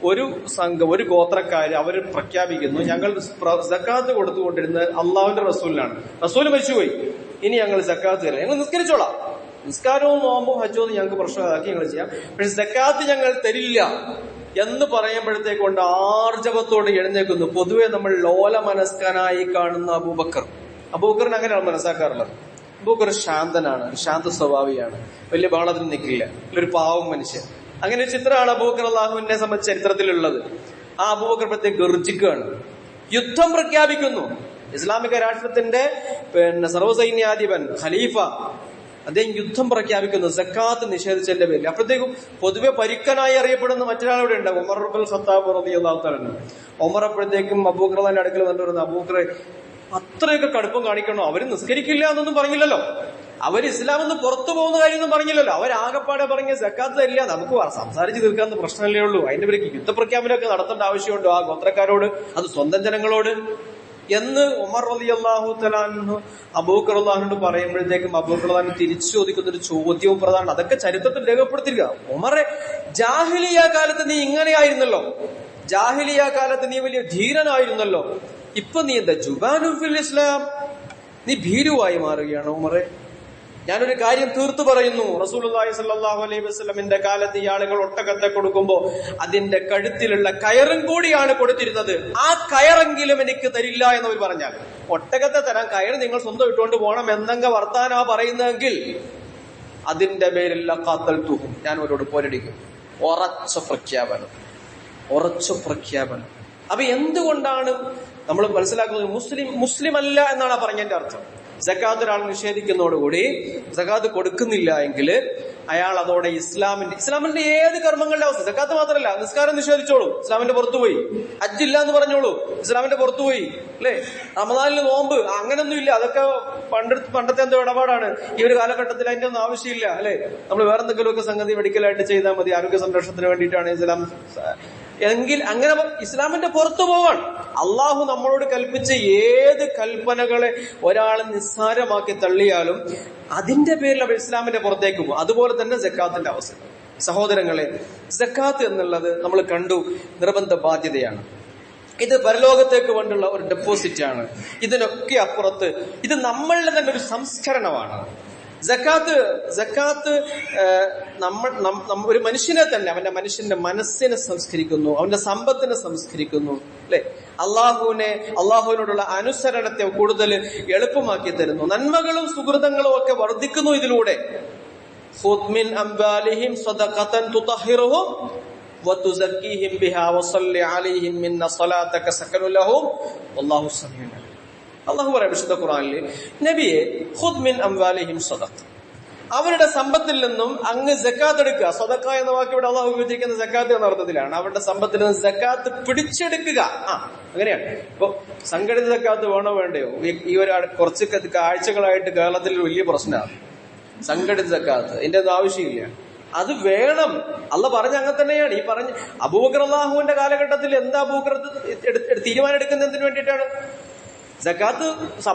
[SPEAKER 1] ഒരു സംഘം, ഒരു ഗോത്രക്കാര് അവർ പ്രഖ്യാപിക്കുന്നു, ഞങ്ങൾ സക്കാത്ത് കൊടുത്തുകൊണ്ടിരുന്ന അള്ളാഹുവിന്റെ റസൂലിനാണ്. റസൂല് മരിച്ചുപോയി, ഇനി ഞങ്ങൾ സക്കാത്ത് തരാം, ഞങ്ങൾ നിസ്കരിച്ചോളാം, നിസ്കാരവും നോമ്പും ഹജ്ജും ഞങ്ങൾക്ക് പ്രശ്നമാക്കി ഞങ്ങൾ ചെയ്യാം, പക്ഷെ സക്കാത്ത് ഞങ്ങൾ തരില്ല എന്ന് പറയുമ്പോഴത്തേക്ക് കൊണ്ട് ആർജവത്തോട് എഴുന്നേക്കുന്നു. പൊതുവെ നമ്മൾ ലോല മനസ്കനായി കാണുന്ന അബൂബക്കറിന് അങ്ങനെയാണ് മനസ്സാക്കാറുള്ളത്. അബൂബക്കർ ശാന്തനാണ്, ഒരു ശാന്ത സ്വഭാവിയാണ്, വലിയ ബഹളത്തിന് നിൽക്കില്ല, ഒരു പാവം മനുഷ്യൻ. അങ്ങനെ ഒരു ചിത്രമാണ് അബൂബക്കർ അള്ളാഹുവിനെ സംബന്ധിച്ച് ചരിത്രത്തിലുള്ളത്. ആ അബൂബക്കർ പ്രത്യേകം ഗർജിക്കുകയാണ്, യുദ്ധം പ്രഖ്യാപിക്കുന്നു. ഇസ്ലാമിക രാഷ്ട്രത്തിന്റെ സർവ്വസൈന്യാധിപൻ ഖലീഫ അദ്ദേഹം യുദ്ധം പ്രഖ്യാപിക്കുന്നു സക്കാത്ത് നിഷേധിച്ചതിന്റെ പേരിൽ. അപ്പോഴത്തേക്കും പൊതുവെ പരിക്കനായി അറിയപ്പെടുന്ന മറ്റൊരാളൂടെ ഉണ്ടാവും, ഉമർ ഇബ്നുൽ ഖത്താബ് റളിയല്ലാഹു തആല. ഉമർ അപ്പോഴത്തേക്കും അബൂബക്കറിന്റെ അടുക്കൽ വന്നിരുന്നു, അബൂബക്കറെ അത്രയൊക്കെ കടുപ്പം കാണിക്കണോ? അവര് നിസ്കരിക്കില്ല എന്നൊന്നും പറഞ്ഞില്ലല്ലോ, അവർ ഇസ്ലാം എന്ന് പുറത്തു പോകുന്ന കാര്യമൊന്നും പറഞ്ഞില്ലല്ലോ. അവരാകെപ്പാടെ പറഞ്ഞ സക്കാത്ത് തരില്ല, നമുക്ക് സംസാരിച്ച് തീർക്കാവുന്ന പ്രശ്നമല്ലേ ഉള്ളൂ, അതിന്റെ പേര് യുദ്ധപ്രഖ്യാപനമൊക്കെ നടത്തേണ്ട ആവശ്യമുണ്ടോ ആ ഗോത്രക്കാരോട്, അത് സ്വന്തം ജനങ്ങളോട് എന്ന് ഉമർ റളിയല്ലാഹു തആല അൻഹു അബൂബക്കർ റളിയല്ലാഹു പറയുമ്പോഴത്തേക്കും അബൂബക്കർ റളിയല്ലാഹു തിരിച്ചു ചോദിക്കുന്ന ഒരു ചോദ്യവും പ്രധാനം. അതൊക്കെ ചരിത്രത്തിൽ രേഖപ്പെടുത്തിയിരിക്കുക. ഉമറെ, ജാഹിലിയ കാലത്ത് നീ ഇങ്ങനെയായിരുന്നല്ലോ, ജാഹിലിയ കാലത്ത് നീ വലിയ ധീരനായിരുന്നല്ലോ, ഇപ്പൊ നീ എന്താ ജുബാനു ഫിൽ ഇസ്ലാം, നീ ഭീരുവായി മാറുകയാണ് ഉമറെ. ഞാനൊരു കാര്യം തീർത്തു പറയുന്നു. റസൂലുള്ളാഹി സ്വല്ലല്ലാഹു അലൈഹി വസല്ലമിന്റെ കാലത്ത് ഈ ആളുകൾ ഒട്ടകത്തെ കൊടുക്കുമ്പോ അതിന്റെ കഴുത്തിലുള്ള കയറും കൂടിയാണ് കൊടുത്തിരുന്നത്. ആ കയറെങ്കിലും എനിക്ക് തരില്ല എന്നവർ പറഞ്ഞാൽ, ഒട്ടകത്തെ തരാൻ കയർ നിങ്ങൾ സ്വന്തം ഇട്ടുകൊണ്ട് പോകണം എന്നൊക്കെ വർത്താനാ പറയുന്നതെങ്കിൽ അതിന്റെ പേരിൽ ലഖാത്തൽതുഹും, ഞാൻ അവരോട് പോരടിക്കും. ഉറച്ച പ്രഖ്യാപനം. അപ്പൊ എന്തുകൊണ്ടാണ് നമ്മൾ മനസ്സിലാക്കുന്നത്? മുസ്ലിം അല്ല എന്നാണ് പറഞ്ഞതിന്റെ അർത്ഥം. സക്കാത്ത് ഒരാൾ നിഷേധിക്കുന്നതോടുകൂടി, സക്കാത്ത് കൊടുക്കുന്നില്ല എങ്കിൽ അയാൾ അതോടെ ഇസ്ലാമിന്റെ ഏത് കർമ്മങ്ങളുടെ അവസ്ഥ, സക്കാത്ത് മാത്രമല്ല, നിസ്കാരം നിഷേധിച്ചോളൂ, ഇസ്ലാമിന്റെ പുറത്തുപോയി. ഹജ്ജില്ല എന്ന് പറഞ്ഞോളൂ, ഇസ്ലാമിന്റെ പുറത്തുപോയി. അല്ലെ, റമദാനിൽ നോമ്പ്, അങ്ങനൊന്നും ഇല്ല. അതൊക്കെ പണ്ടത്തെ എന്തോ ഇടപാടാണ്. ഈ ഒരു കാലഘട്ടത്തിൽ അതിന്റെ ഒന്നും ആവശ്യമില്ല. അല്ലെ, നമ്മൾ വേറെ എന്തെങ്കിലുമൊക്കെ സംഗതി മെഡിക്കലായിട്ട് ചെയ്താൽ മതി, ആരോഗ്യ സംരക്ഷണത്തിന് വേണ്ടിയിട്ടാണ് ഇസ്ലാം എങ്കിൽ അങ്ങനെ ഇസ്ലാമിന്റെ പുറത്തു പോവാൻ അള്ളാഹു നമ്മളോട് കൽപ്പിച്ച ഏത് കൽപ്പനകളെ ഒരാൾ നിസ്സാരമാക്കി തള്ളിയാലും അതിന്റെ പേരിൽ അവർ ഇസ്ലാമിന്റെ പുറത്തേക്ക് പോകും. അതുപോലെ തന്നെ സക്കാത്തിന്റെ അവസ്ഥ. സഹോദരങ്ങളെ, സക്കാത്ത് എന്നുള്ളത് നമ്മൾ കണ്ടു, നിർബന്ധ ബാധ്യതയാണ്. ഇത് പരലോകത്തേക്ക് വേണ്ടിയുള്ള ഒരു ഡെപ്പോസിറ്റ് ആണ്. ഇതിനൊക്കെ അപ്പുറത്ത് ഇത് നമ്മളുടെ തന്നെ ഒരു സംസ്കരണമാണ്. സക്കാത്ത് ഒരു മനുഷ്യനെ തന്നെ, അവന്റെ മനുഷ്യന്റെ മനസ്സിനെ സംസ്കരിക്കുന്നു, അവന്റെ സമ്പത്തിനെ സംസ്കരിക്കുന്നു. അല്ലെ, അള്ളാഹുവിനോടുള്ള അനുസരണത്തെ കൂടുതൽ എളുപ്പമാക്കി തരുന്നു. നന്മകളും സുഹൃതങ്ങളും ഒക്കെ വർദ്ധിക്കുന്നു ഇതിലൂടെ. ഖുദ് മിൻ അംവാലിഹിം സദഖതൻ തുതഹിറുഹും വതുസക്കിഹിം ബിഹാ വസല്ലി അലൈഹിം മിന്ന സ്വലാതക സകനു ലഹും വല്ലാഹു സമീഉൻ അലീം. അള്ളാഹു പറയാം വിശുദ്ധ ഖുർആനിൽ, നബിയെ ഖുദ് മിൻ അംവാലിഹിം സദഖ, അവരുടെ സമ്പത്തിൽ നിന്നും അങ്ങ് സക്കാത്ത് എടുക്കുക. സദഖ എന്ന വാക്ക് ഇവിടെ അള്ളാഹു ഉപയോഗിച്ചിരിക്കുന്ന സക്കാത്ത് എന്ന അർത്ഥത്തിലാണ്. അവരുടെ സമ്പത്തിൽ നിന്ന് സക്കാത്ത് പിടിച്ചെടുക്കുക. അങ്ങനെയാണ്. ഇപ്പൊ സംഘടിത സക്കാത്ത് വേണോ വേണ്ടയോ? ഈ ഒരു കുറച്ച് ആഴ്ചകളായിട്ട് കേരളത്തിൽ വലിയ പ്രശ്നമാണ് സംഘടിത സക്കാത്ത്. ഇതിന്റെ ഒന്നും ആവശ്യമില്ല, അത് വേണം. അള്ളാഹ് പറഞ്ഞ അങ്ങനെ തന്നെയാണ്. ഈ പറഞ്ഞ അബൂബക്കർ അള്ളാഹുവിന്റെ കാലഘട്ടത്തിൽ എന്താ അബൂബക്കർ തീരുമാനം എടുക്കുന്നതിന് വേണ്ടിയിട്ടാണ്? സക്കാത്ത്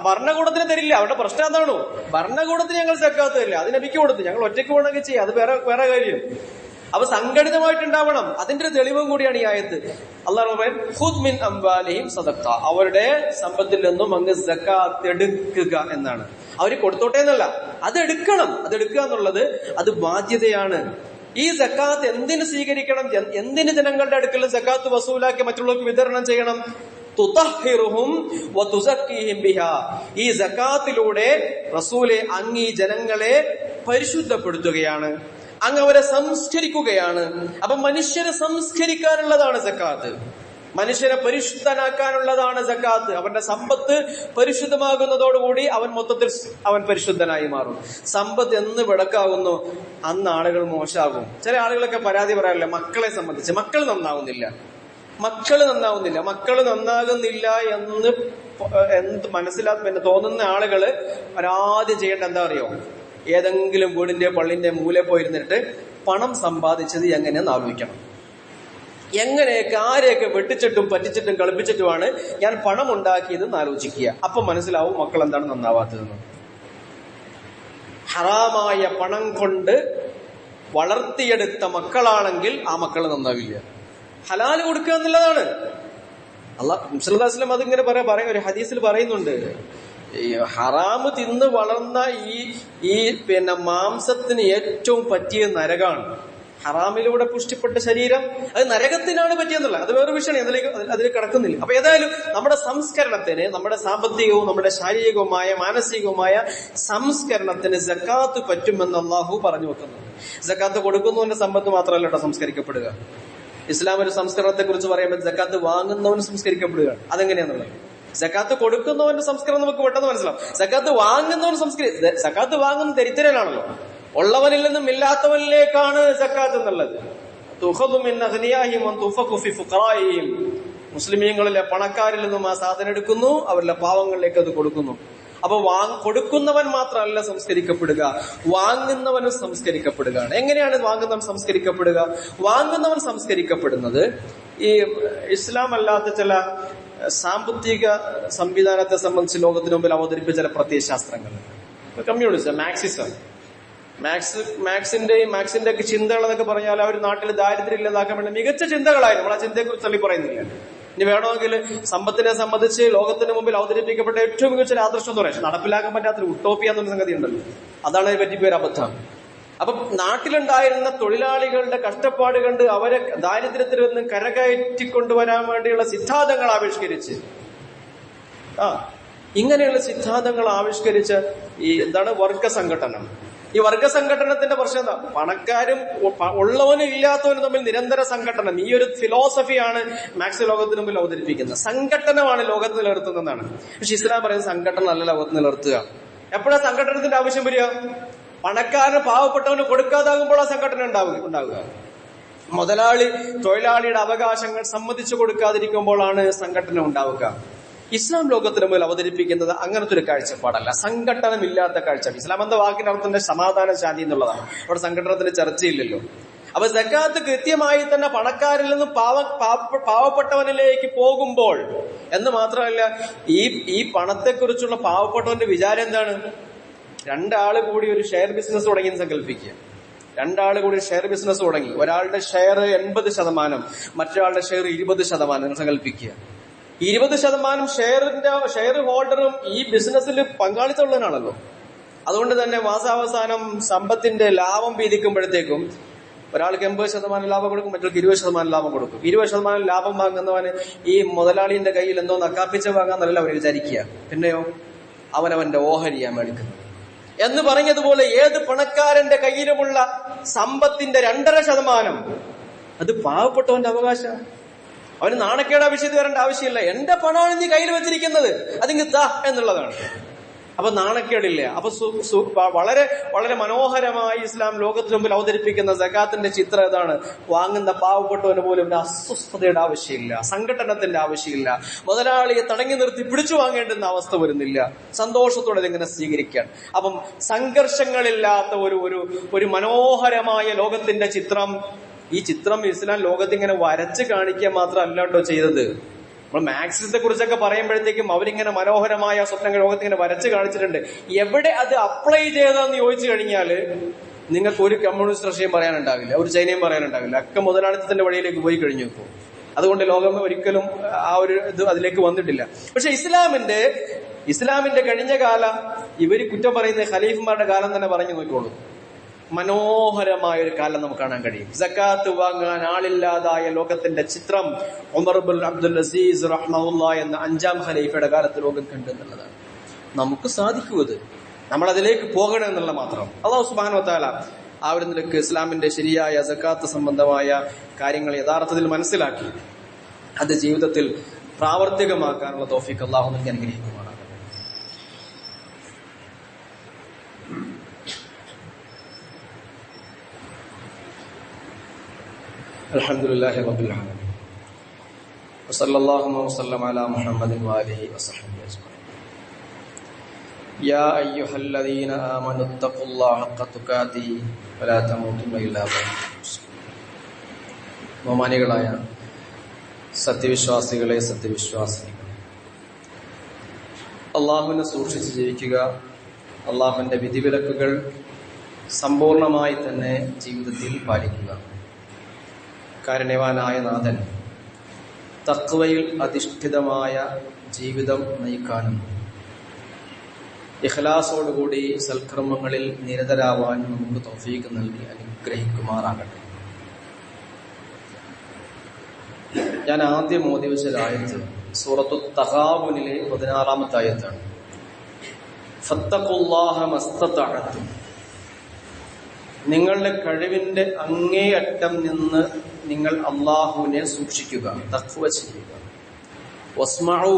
[SPEAKER 1] ഭരണകൂടത്തിന് തരില്ല. അവരുടെ പ്രശ്നം എന്താണോ? ഭരണകൂടത്തിന് ഞങ്ങൾ സക്കാത്ത് തരില്ല, അത് നബിക്ക് കൊടുത്ത് ഞങ്ങൾ ഒറ്റയ്ക്ക് വേണമെങ്കിൽ ചെയ്യാം, അത് വേറെ കാര്യം. അപ്പൊ സംഘടിതമായിട്ടുണ്ടാവണം. അതിന്റെ ഒരു തെളിവും കൂടിയാണ് ഈ ആയത്ത്. അല്ലാഹു പറയുന്നു, ഖുദ് മിൻ അംവാലിഹിം സദഖ, അവരുടെ സമ്പത്തിൽ നിന്നും അങ്ങ് സക്കാത്ത് എടുക്കുക എന്നാണ്. അവര് കൊടുത്തോട്ടെ എന്നല്ല, അത് എടുക്കണം. അത് എടുക്കുക എന്നുള്ളത് അത് ബാധ്യതയാണ്. ഈ സക്കാത്ത് എന്തിന് സ്വീകരിക്കണം? എന്തിന് ജനങ്ങളുടെ അടുക്കൽ സക്കാത്ത് വസൂലാക്കി മറ്റുള്ളവർക്ക് വിതരണം ചെയ്യണം? തുതഹിറുഹും വതുസക്കിഹിം ബിഹാ, ഈ സക്കാത്തിലൂടെ റസൂലെ അങ്ങ് ഈ ജനങ്ങളെ പരിശുദ്ധപ്പെടുത്തുകയാണ്, അങ്ങ് അവരെ സംസ്കരിക്കുകയാണ്. അപ്പൊ മനുഷ്യരെ സംസ്കരിക്കാനുള്ളതാണ് സക്കാത്ത്, മനുഷ്യനെ പരിശുദ്ധനാക്കാനുള്ളതാണ് സക്കാത്ത്. അവന്റെ സമ്പത്ത് പരിശുദ്ധമാകുന്നതോടുകൂടി അവൻ മൊത്തത്തിൽ പരിശുദ്ധനായി മാറും. സമ്പത്ത് എന്ന് വിടക്കാകുന്നു അന്ന് ആളുകൾ മോശമാകും. ചില ആളുകളൊക്കെ പരാതി പറയാറില്ല, മക്കളെ സംബന്ധിച്ച് മക്കൾ നന്നാകുന്നില്ല എന്ന് മനസ്സിലാക്കി തോന്നുന്ന ആളുകള് ആദ്യം ചെയ്യേണ്ട എന്താ അറിയോ? ഏതെങ്കിലും വീടിന്റെ പള്ളിന്റെ മൂലെ പോയിരുന്നിട്ട് പണം സമ്പാദിച്ചത് എങ്ങനെയാന്ന് ആലോചിക്കണം. എങ്ങനെയൊക്കെ ആരെയൊക്കെ വെട്ടിച്ചിട്ടും പറ്റിച്ചിട്ടും കളിപ്പിച്ചിട്ടുമാണ് ഞാൻ പണം ഉണ്ടാക്കിയതെന്ന് ആലോചിക്കുക. അപ്പൊ മനസ്സിലാവും മക്കൾ എന്താണ് നന്നാവാത്തതെന്ന്. ഹറാമായ പണം കൊണ്ട് വളർത്തിയെടുത്ത മക്കളാണെങ്കിൽ ആ മക്കൾ നന്നാവില്ല. ഹലാല് കൊടുക്കുക എന്നുള്ളതാണ്. അല്ലാഹു സ്വല്ലല്ലാഹു അലൈഹി വസല്ലം അതിങ്ങനെ പറയാം, ഒരു ഹദീസിൽ പറയുന്നുണ്ട്, ഈ ഹറാമ് തിന്ന് വളർന്ന ഈ മാംസത്തിന് ഏറ്റവും പറ്റിയ നരകാണ്. ഹറാമിലൂടെ പുഷ്ടിപ്പെട്ട ശരീരം അത് നരകത്തിനാണ് പറ്റിയെന്നുള്ള, അത് വേറെ വിഷയമാണ്, അതിൽ കിടക്കുന്നില്ല. അപ്പൊ ഏതായാലും നമ്മുടെ സംസ്കരണത്തിന്, നമ്മുടെ സാമ്പത്തികവും നമ്മുടെ ശാരീരികവുമായ മാനസികവുമായ സംസ്കരണത്തിന് സക്കാത്ത് പറ്റുമെന്ന് അള്ളാഹു പറഞ്ഞു വെക്കുന്നു. സക്കാത്ത് കൊടുക്കുന്നവന്റെ സമ്പത്ത് മാത്രമല്ല കേട്ടോ സംസ്കരിക്കപ്പെടുക. ഇസ്ലാം ഒരു സംസ്കരണത്തെ കുറിച്ച് പറയുമ്പോൾ സക്കാത്ത് വാങ്ങുന്നവന് സംസ്കരിക്കപ്പെടുകയാണ്. അതെങ്ങനെയാന്നുള്ളത്, സക്കാത്ത് കൊടുക്കുന്നവന്റെ സംസ്കരണം നമുക്ക് പെട്ടെന്ന് മനസ്സിലാവും. സക്കാത്ത് വാങ്ങുന്നവൻ സക്കാത്ത് വാങ്ങുന്ന ദരിദ്രനാണല്ലോ, ഉള്ളവനിൽ നിന്നും ഇല്ലാത്തവനിലേക്കാണ് സക്കാത്ത് എന്നുള്ളത്. മുസ്ലിമീങ്ങളിലെ പണക്കാരിൽ നിന്നും ആ സാധനം എടുക്കുന്നു, അവരുടെ പാവങ്ങളിലേക്ക് അത് കൊടുക്കുന്നു. അപ്പൊ കൊടുക്കുന്നവൻ മാത്രമല്ല സംസ്കരിക്കപ്പെടുക, വാങ്ങുന്നവനും സംസ്കരിക്കപ്പെടുകയാണ്. എങ്ങനെയാണ് വാങ്ങുന്നവൻ സംസ്കരിക്കപ്പെടുക? വാങ്ങുന്നവൻ സംസ്കരിക്കപ്പെടുന്നത് ഈ ഇസ്ലാം അല്ലാത്ത ചില സാമ്പത്തിക സംവിധാനത്തെ സംബന്ധിച്ച് ലോകത്തിന് മുമ്പിൽ അവതരിപ്പിച്ച ചില പ്രത്യയശാസ്ത്രങ്ങൾ. കമ്മ്യൂണിസം, മാക്സിന്റെ ഒക്കെ ചിന്തകൾ എന്നൊക്കെ പറഞ്ഞാൽ അവർ നാട്ടിൽ ദാരിദ്ര്യം ഇല്ലാതാക്കാൻ വേണ്ടി മികച്ച ചിന്തകളായിരുന്നു. നമ്മൾ ആ ചിന്തയെ കുറിച്ച് തള്ളി പറയുന്നില്ല. ഇനി വേണമെങ്കിൽ സമ്പത്തിനെ സംബന്ധിച്ച് ലോകത്തിന് മുമ്പിൽ അവതരിപ്പിക്കപ്പെട്ട ഏറ്റവും മികച്ച ഒരു ആദർശം എന്ന് പറയാം, നടപ്പിലാക്കാൻ പറ്റാത്തൊരു ഉട്ടോപ്പിയ എന്നൊരു സംഗതി ഉണ്ടല്ലോ, അതാണ് അതിനെ പറ്റി ഒരു അബദ്ധം. അപ്പൊ നാട്ടിലുണ്ടായിരുന്ന തൊഴിലാളികളുടെ കഷ്ടപ്പാട് കണ്ട് അവരെ ദാരിദ്ര്യത്തിൽ നിന്ന് കരകയറ്റിക്കൊണ്ടുവരാൻ വേണ്ടിയുള്ള സിദ്ധാന്തങ്ങൾ ആവിഷ്കരിച്ച് ഇങ്ങനെയുള്ള സിദ്ധാന്തങ്ങൾ ആവിഷ്കരിച്ച ഈ എന്താണ് വർഗ സംഘടനം. ഈ വർഗ സംഘടനത്തിന്റെ പ്രശ്നം എന്താ? പണക്കാരും ഉള്ളവനും ഇല്ലാത്തവനും തമ്മിൽ നിരന്തര സംഘടനം. ഈ ഒരു ഫിലോസഫിയാണ് മാർക്സ് ലോകത്തിന് മുമ്പിൽ അവതരിപ്പിക്കുന്നത്. സംഘടനമാണ് ലോകത്ത് നിലനിർത്തുന്നതാണ്. പക്ഷെ ഇസ്ലാം പറയുന്നത് സംഘടന അല്ല ലോകത്ത് നിലനിർത്തുക. എപ്പോഴാ സംഘടനത്തിന്റെ ആവശ്യം വരിക? പണക്കാരന് പാവപ്പെട്ടവന് കൊടുക്കാതാകുമ്പോൾ ആ സംഘടന ഉണ്ടാവുക. മുതലാളി തൊഴിലാളിയുടെ അവകാശങ്ങൾ സമ്മതിച്ചു കൊടുക്കാതിരിക്കുമ്പോഴാണ് സംഘടന ഉണ്ടാവുക. ഇസ്ലാം ലോകത്തിന് മുമ്പിൽ അവതരിപ്പിക്കുന്നത് അങ്ങനത്തെ ഒരു കാഴ്ചപ്പാടല്ല, സംഘടനമില്ലാത്ത കാഴ്ച. ഇസ്ലാം എന്ന വാക്കിന്റെ അർത്ഥത്തിന്റെ സമാധാന ശാന്തി എന്നുള്ളതാണ്. അവിടെ സംഘടനത്തിന് ചർച്ചയില്ലല്ലോ. അപ്പൊ സക്കാത്ത് കൃത്യമായി തന്നെ പണക്കാരിൽ നിന്നും പാവപ്പെട്ടവനിലേക്ക് പോകുമ്പോൾ എന്ന് മാത്രമല്ല, ഈ പണത്തെക്കുറിച്ചുള്ള പാവപ്പെട്ടവന്റെ വിചാരം എന്താണ്? രണ്ടാള് കൂടി ഒരു ഷെയർ ബിസിനസ് തുടങ്ങിയെന്ന് സങ്കല്പിക്കുക. രണ്ടാള് കൂടി ഷെയർ ബിസിനസ് തുടങ്ങി. ഒരാളുടെ ഷെയർ 80%, മറ്റൊരാളുടെ ഷെയർ 20% സങ്കല്പിക്കുക. 20% ഷെയർ ഹോൾഡറും ഈ ബിസിനസ്സിൽ പങ്കാളിത്തമുള്ളവനാണല്ലോ. അതുകൊണ്ട് തന്നെ മാസാവസാനം സമ്പത്തിന്റെ ലാഭം വീതിക്കുമ്പോഴത്തേക്കും ഒരാൾക്ക് 80% ലാഭം കൊടുക്കും, മറ്റൊരാൾക്ക് 20% ലാഭം കൊടുക്കും. 20% ലാഭം വാങ്ങുന്നവന് ഈ മുതലാളിന്റെ കയ്യിൽ എന്തോ നക്കാപ്പിച്ച വാങ്ങാന്നല്ല അവർ വിചാരിക്കുക. പിന്നെയോ അവനവന്റെ ഓഹരിയാൻ മേടിക്കുന്നു എന്ന് പറഞ്ഞതുപോലെ ഏത് പണക്കാരന്റെ കയ്യിലുമുള്ള സമ്പത്തിന്റെ 2.5% അത് പാവപ്പെട്ടവന്റെ അവകാശമാണ്. അവന് നാണക്കേട് വിഷയത്തിൽ വരേണ്ട ആവശ്യമില്ല. എന്റെ പണമാണ് നീ കയ്യിൽ വെച്ചിരിക്കുന്നത്, അതിങ്ങ് താ എന്നുള്ളതാണ്. അപ്പൊ നാണക്കേടില്ല. അപ്പൊ വളരെ വളരെ മനോഹരമായി ഇസ്ലാം ലോകത്തിന് മുമ്പിൽ അവതരിപ്പിക്കുന്ന സകാത്തിന്റെ ചിത്രം ഇതാണ്. വാങ്ങുന്ന പാവപ്പെട്ടവന് പോലും ഒരു അസ്വസ്ഥതയുടെ ആവശ്യമില്ല, സംഘടനത്തിന്റെ ആവശ്യമില്ല, മുതലാളിയെ തടങ്ങി നിർത്തി പിടിച്ചു വാങ്ങേണ്ടുന്ന അവസ്ഥ വരുന്നില്ല. സന്തോഷത്തോടെ ഇങ്ങനെ സ്വീകരിക്കാൻ. അപ്പം സംഘർഷങ്ങളില്ലാത്ത ഒരു മനോഹരമായ ലോകത്തിന്റെ ചിത്രം. ഈ ചിത്രം ഇസ്ലാം ലോകത്തിങ്ങനെ വരച്ച് കാണിക്കുക മാത്രമല്ല കേട്ടോ ചെയ്തത്. നമ്മൾ മാർക്സിസത്തെ കുറിച്ചൊക്കെ പറയുമ്പോഴത്തേക്കും അവരിങ്ങനെ മനോഹരമായ സ്വപ്നങ്ങൾ ലോകത്തിങ്ങനെ വരച്ച് കാണിച്ചിട്ടുണ്ട്. എവിടെ അത് അപ്ലൈ ചെയ്തതെന്ന് ചോദിച്ചു കഴിഞ്ഞാല് നിങ്ങൾക്ക് ഒരു കമ്മ്യൂണിസ്റ്റ് റഷ്യയും പറയാനുണ്ടാവില്ല, ഒരു ചൈനയും പറയാനുണ്ടാവില്ല. ഒക്കെ മുതലാളിത്തത്തിന്റെ വഴിയിലേക്ക് പോയി കഴിഞ്ഞു ഇപ്പോൾ. അതുകൊണ്ട് ലോകം ഒരിക്കലും ആ ഒരു ഇത് അതിലേക്ക് വന്നിട്ടില്ല. പക്ഷെ ഇസ്ലാമിന്റെ കഴിഞ്ഞ കാലം ഇവര് കുറ്റം പറയുന്ന ഖലീഫുമാരുടെ കാലം തന്നെ പറഞ്ഞു നോക്കിക്കോളൂ. മനോഹരമായ ഒരു കാലം നമുക്ക് കാണാൻ കഴിയും. സക്കാത്ത് വാങ്ങാൻ ആളില്ലാതായ ലോകത്തിന്റെ ചിത്രം ഉമർ ഇബ്നുൽ അബ്ദുൽ അസീസ് റഹ്മഹുല്ലാഹ് എന്ന 5ാം ഖലീഫയുടെ കാലത്ത് ലോകം കണ്ടെന്നുള്ളതാണ്. നമുക്ക് സാധിക്കുമത്, നമ്മൾ അതിലേക്ക് പോകണം എന്നുള്ള മാത്രം. അല്ലാഹു സുബ്ഹാനഹു വ തആല ആ ഒരു നിലക്ക് ഇസ്ലാമിന്റെ ശരിയായ സക്കാത്ത് സംബന്ധമായ കാര്യങ്ങൾ യഥാർത്ഥത്തിൽ മനസ്സിലാക്കി അത് ജീവിതത്തിൽ പ്രാവർത്തികമാക്കാനുള്ള തൗഫീഖ് അല്ലാഹു നമുക്ക് അനുഗ്രഹിക്കുമാറാകട്ടെ. അൽഹംദുലില്ലാഹി റബ്ബിൽ ആലമീൻ വസല്ലല്ലാഹു വസല്ലം അലാ മുഹമ്മദിൻ വഅലിഹി വസഹ്ബിഹി അജ്മഈൻ. യാ അയ്യുഹല്ലദീന ആമനു തഖുല്ലാഹ ഹഖ്ക തുഖാതിഹി വലാ തമൂതുന്ന ഇല്ലാ വഅൻതും മുസ്ലിമൂൻ. ബഹുമാനികളായ സത്യവിശ്വാസികളെ, സത്യവിശ്വാസിനികളെ, അള്ളാഹുവിനെ സൂക്ഷിച്ച് ജീവിക്കുക, അള്ളാഹുവിന്റെ വിധിവിലക്കുകൾ സമ്പൂർണമായി തന്നെ ജീവിതത്തിൽ പാലിക്കുക. കാരുണ്യവാനായ നാഥൻ തഖ്വയിൽ അധിഷ്ഠിതമായ ജീവിതം നയിക്കാനും ഇഖ്ലാസോടുകൂടി സൽക്കർമ്മങ്ങളിൽ നിരതരാവാൻ നമുക്ക് തൗഫീഖ് നൽകി അനുഗ്രഹിക്കുമാറാകട്ടെ. ഞാൻ ആദ്യം ഓതി വെച്ച ആയത്ത് സൂറത്തു തഗാബുനിലെ 16-ാമത്തെ ആയത്താണ്. ഫത്തഖുല്ലാഹ മസ്തതഅതും, നിങ്ങളുടെ കഴിവിന്റെ അങ്ങേയറ്റം നിന്ന് നിങ്ങൾ അള്ളാഹുവിനെ സൂക്ഷിക്കുക, തഖ്വ ചെയ്യുക. വസ്മഉ,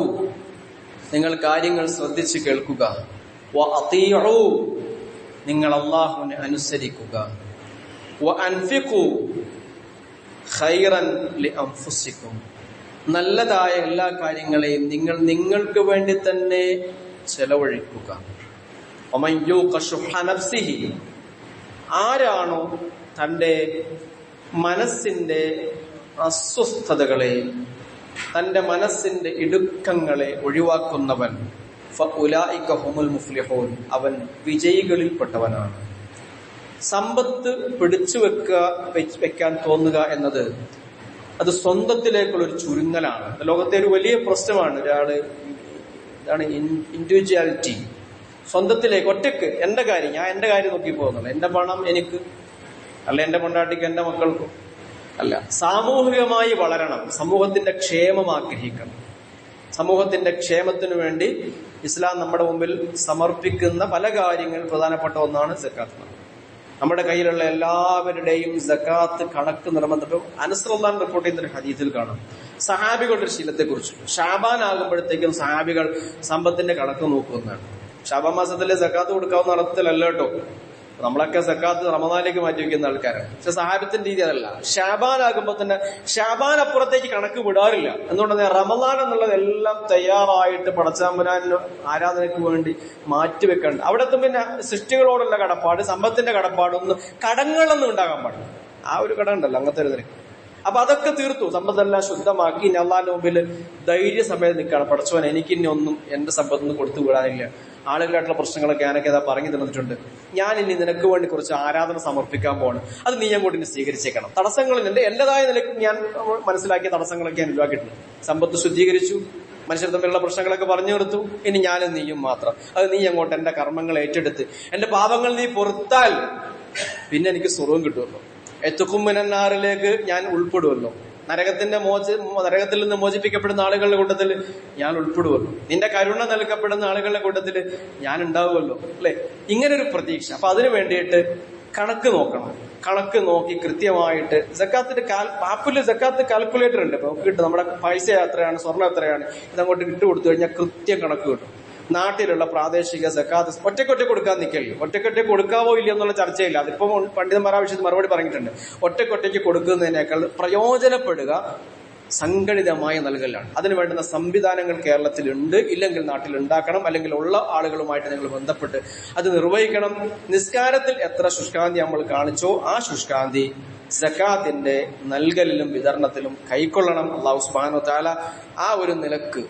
[SPEAKER 1] നിങ്ങൾ കാര്യങ്ങൾ ശ്രദ്ധിച്ച് കേൾക്കുക. വഅതീഉ, നിങ്ങൾ അള്ളാഹുവിനെ അനുസരിക്കുക. വഅൻഫിഖു ഖൈറൻ ലിഅൻഫുസികും, നല്ലതായ എല്ലാ കാര്യങ്ങളെയും നിങ്ങൾ നിങ്ങൾക്ക് വേണ്ടി തന്നെ ചെലവഴിക്കുക. വമൻ യൂഖ ശുഹ നഫ്സിഹി, ആരാണോ തന്റെ മനസ്സിന്റെ അസ്വസ്ഥതകളെ, തന്റെ മനസ്സിന്റെ ഇടുക്കങ്ങളെ ഒഴിവാക്കുന്നവൻ, ഫഉലൈക ഹുമുൽ മുഫ്ലിഹൂൻ, അവൻ വിജയികളിൽപ്പെട്ടവനാണ്. സമ്പത്ത് പിടിച്ചു വെക്കാൻ തോന്നുക എന്നത് അത് സ്വന്തത്തിലേക്കുള്ള ഒരു ചുരുങ്ങലാണ്. ലോകത്തെ ഒരു വലിയ പ്രശ്നമാണ് ഇതാണ് ഇൻഡിവിജ്വാലിറ്റി. സ്വന്തത്തിലേക്ക് ഒറ്റക്ക് എന്റെ കാര്യം, ഞാൻ എന്റെ കാര്യം നോക്കി പോകുന്നുള്ളു. എന്റെ പണം എനിക്ക്, അല്ല എന്റെ കൊണ്ടാട്ടിക്ക്, എന്റെ മക്കൾക്കും അല്ല. സാമൂഹികമായി വളരണം, സമൂഹത്തിന്റെ ക്ഷേമം ആഗ്രഹിക്കണം. സമൂഹത്തിന്റെ ക്ഷേമത്തിനു വേണ്ടി ഇസ്ലാം നമ്മുടെ മുമ്പിൽ സമർപ്പിക്കുന്ന പല കാര്യങ്ങൾ പ്രധാനപ്പെട്ട ഒന്നാണ് സക്കാത്ത്. നമ്മുടെ കയ്യിലുള്ള എല്ലാവരുടെയും സക്കാത്ത് കണക്ക് നിർബന്ധം. അനസ് റളിയല്ലാഹു അൻഹു റിപ്പോർട്ട് ചെയ്യുന്ന ഒരു ഹദീസിൽ കാണാം സഹാബികളുടെ ശീലത്തെ കുറിച്ച്. ഷാബാൻ ആകുമ്പോഴത്തേക്കും സഹാബികൾ സമ്പത്തിന്റെ കണക്ക് നോക്കുന്നതാണ്. ഷാബാൻ മാസത്തിലെ സക്കാത്ത് കൊടുക്കാവുന്ന അർത്ഥത്തിലല്ല കേട്ടോ. നമ്മളൊക്കെ സക്കാത്ത് റമദാനിലേക്ക് മാറ്റി വെക്കുന്ന ആൾക്കാരാണ്. പക്ഷെ സഹാബത്തിന്റെ രീതി അതല്ല. ഷാബാൻ ആകുമ്പോൾ തന്നെ ഷാബാൻ അപ്പുറത്തേക്ക് കണക്ക് വിടാറില്ല. എന്തുകൊണ്ട് റമദാൻ എന്നുള്ളതെല്ലാം തയ്യാറായിട്ട് പടച്ചാമ്പരാന് ആരാധനയ്ക്ക് വേണ്ടി മാറ്റിവെക്കണ്ട. അവിടത്തെ പിന്നെ സൃഷ്ടികളോടുള്ള കടപ്പാട്, സമ്പത്തിന്റെ കടപ്പാടൊന്നും, കടങ്ങളൊന്നും ഉണ്ടാകാൻ പാടില്ല. ആ ഒരു കട ഉണ്ടല്ലോ അങ്ങനത്തെ ഒരു നിരക്ക്. അപ്പൊ അതൊക്കെ തീർത്തു, സമ്പത്തെല്ലാം ശുദ്ധമാക്കി ഇനി അള്ളാന്റെ മുമ്പിൽ ധൈര്യസമയം നിൽക്കുകയാണ്. പടച്ചോൻ എനിക്ക് ഇനി ഒന്നും എന്റെ സമ്പത്തൊന്നും കൊടുത്തു വിടാനില്ല. ആളുകളായിട്ടുള്ള പ്രശ്നങ്ങളൊക്കെ ഞാനൊക്കെ ഏതാ പറഞ്ഞു തന്നിട്ടുണ്ട്. ഞാൻ ഇനി നിനക്ക് വേണ്ടി കുറച്ച് ആരാധന സമർപ്പിക്കാൻ പോവാണ്. അത് നീ അങ്ങോട്ട് ഇനി സ്വീകരിച്ചേക്കണം. തടസ്സങ്ങളുണ്ട്, എന്റേതായ നിലയ്ക്ക് ഞാൻ മനസ്സിലാക്കിയ തടസ്സങ്ങളൊക്കെ ഞാൻ ഒഴിവാക്കിയിട്ടുണ്ട്. സമ്പത്ത് ശുദ്ധീകരിച്ചു, മനുഷ്യർ തമ്മിലുള്ള പ്രശ്നങ്ങളൊക്കെ പറഞ്ഞു കൊടുത്തു. ഇനി ഞാനും നീയും മാത്രം. അത് നീ അങ്ങോട്ട് എന്റെ കർമ്മങ്ങൾ ഏറ്റെടുത്ത് എന്റെ പാപങ്ങൾ നീ പൊറുത്താൽ പിന്നെ എനിക്ക് സ്വർഗ്ഗം കിട്ടുമല്ലോ. എത്തുക്കുമ്മിനാറിലേക്ക് ഞാൻ ഉൾപ്പെടുമല്ലോ. നരകത്തിൽ നിന്ന് മോചിപ്പിക്കപ്പെടുന്ന ആളുകളുടെ കൂട്ടത്തിൽ ഞാൻ ഉൾപ്പെടുമല്ലോ. നിന്റെ കരുണ നൽകപ്പെടുന്ന ആളുകളുടെ കൂട്ടത്തിൽ ഞാൻ ഉണ്ടാവുമല്ലോ, അല്ലെ? ഇങ്ങനൊരു പ്രതീക്ഷ. അപ്പൊ അതിനു വേണ്ടിയിട്ട് കണക്ക് നോക്കണം. കണക്ക് നോക്കി കൃത്യമായിട്ട് ആപ്പില് സക്കാത്ത് കാൽക്കുലേറ്റർ ഉണ്ട്. ഇപ്പൊ കിട്ടും നമ്മുടെ പൈസ എത്രയാണ്, സ്വർണ്ണം എത്രയാണ്, ഇതങ്ങോട്ട് ഇട്ട് കൊടുത്തു കഴിഞ്ഞാൽ കൃത്യം കണക്ക് കിട്ടും. നാട്ടിലുള്ള പ്രാദേശിക സക്കാത്ത് ഒറ്റക്കൊറ്റ കൊടുക്കാൻ നിൽക്കല്ലോ. ഒറ്റക്കൊറ്റ കൊടുക്കാവോ ഇല്ല എന്നുള്ള ചർച്ചയില്ല. അതിപ്പോ പണ്ഡിതന്മാർ ആവശ്യത്തിന് മറുപടി പറഞ്ഞിട്ടുണ്ട്. ഒറ്റക്കൊറ്റയ്ക്ക് കൊടുക്കുന്നതിനേക്കാൾ പ്രയോജനപ്പെടുക സംഘടിതമായി നൽകലാണ്. അതിന് വേണ്ടുന്ന സംവിധാനങ്ങൾ കേരളത്തിലുണ്ട്. ഇല്ലെങ്കിൽ നാട്ടിൽ ഉണ്ടാക്കണം. അല്ലെങ്കിൽ ഉള്ള ആളുകളുമായിട്ട് നിങ്ങൾ ബന്ധപ്പെട്ട് അത് നിർവഹിക്കണം. നിസ്കാരത്തിൽ എത്ര ശുഷ്കാന്തി നമ്മൾ കാണിച്ചോ ആ ശുഷ്കാന്തി സക്കാത്തിന്റെ നൽകലിലും വിതരണത്തിലും കൈക്കൊള്ളണം. അല്ലാഹു സുബ്ഹാനഹു വ തആല ആ ഒരു നിലക്ക്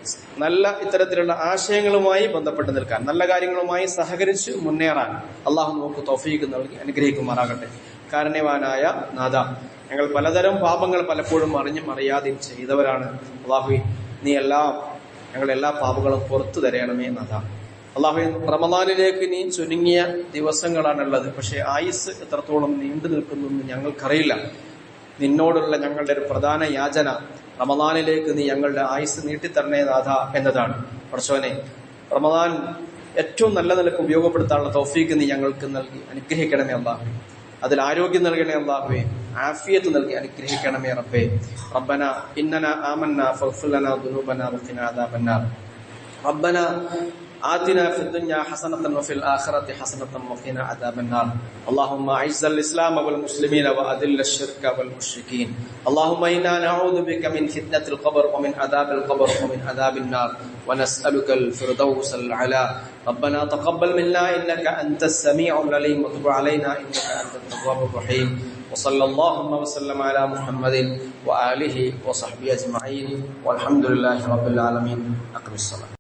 [SPEAKER 1] നല്ല ഇത്തരത്തിലുള്ള ആശയങ്ങളുമായി ബന്ധപ്പെട്ട് നിൽക്കാൻ, നല്ല കാര്യങ്ങളുമായി സഹകരിച്ച് മുന്നേറാൻ അള്ളാഹു നമുക്ക് തൗഫീഖ് നൽകി അനുഗ്രഹിക്കുമാറാകട്ടെ. കാരുണ്യവാനായ നാഥ, ഞങ്ങൾ പലതരം പാപങ്ങൾ പലപ്പോഴും അറിഞ്ഞും അറിയാതെയും ചെയ്തവരാണ്. അള്ളാഹു നീ ഞങ്ങളെല്ലാ പാപങ്ങളും പുറത്തു തരയണമേ നാഥ. അള്ളാഹു റമദാനിലേക്ക് നീ ചുരുങ്ങിയ ദിവസങ്ങളാണുള്ളത്. പക്ഷെ ആയുസ് എത്രത്തോളം നീണ്ടു നിൽക്കുന്നു ഞങ്ങൾക്കറിയില്ല. നിന്നോടുള്ള ഞങ്ങളുടെ ഒരു പ്രധാന യാചന റമദാനിലേക്ക് നീ ഞങ്ങളുടെ ആയുസ് നീട്ടിത്തരണേ നാഥ എന്നതാണ്. പടച്ചോനെ, റമദാൻ ഏറ്റവും നല്ല നിലക്ക് ഉപയോഗപ്പെടുത്താനുള്ള തൗഫീഖ് നീ ഞങ്ങൾക്ക് നൽകി അനുഗ്രഹിക്കണമേ അല്ലാഹു. അതിൽ ആരോഗ്യം നൽകണേ അല്ലാഹുവേ, ആഫിയത്ത് നൽകി അനുഗ്രഹിക്കണമേ റബ്ബേ. റബ്ബന ഇന്നനാ ആമന്നാ ഫഗ്ഫിർ ലനാ ദുനൂബനാ വഖിനാ അദാബന്നാർ. റബ്ബന آتنا في الدنيا حسنة وفي الآخرة حسنة وقنا عذاب النار. اللهم أعز الإسلام والمسلمين وأذل الشرك والمشركين. اللهم إنا نعوذ بك من فتنة القبر ومن عذاب القبر ومن عذاب النار ونسألك الفردوس الأعلى. ربنا تقبل منا إنك أنت السميع العليم وتب علينا إنك أنت التواب الرحيم. وصلى اللهم وسلم على محمد وآله وصحبه أجمعين والحمد لله رب العالمين. أقم الصلاة.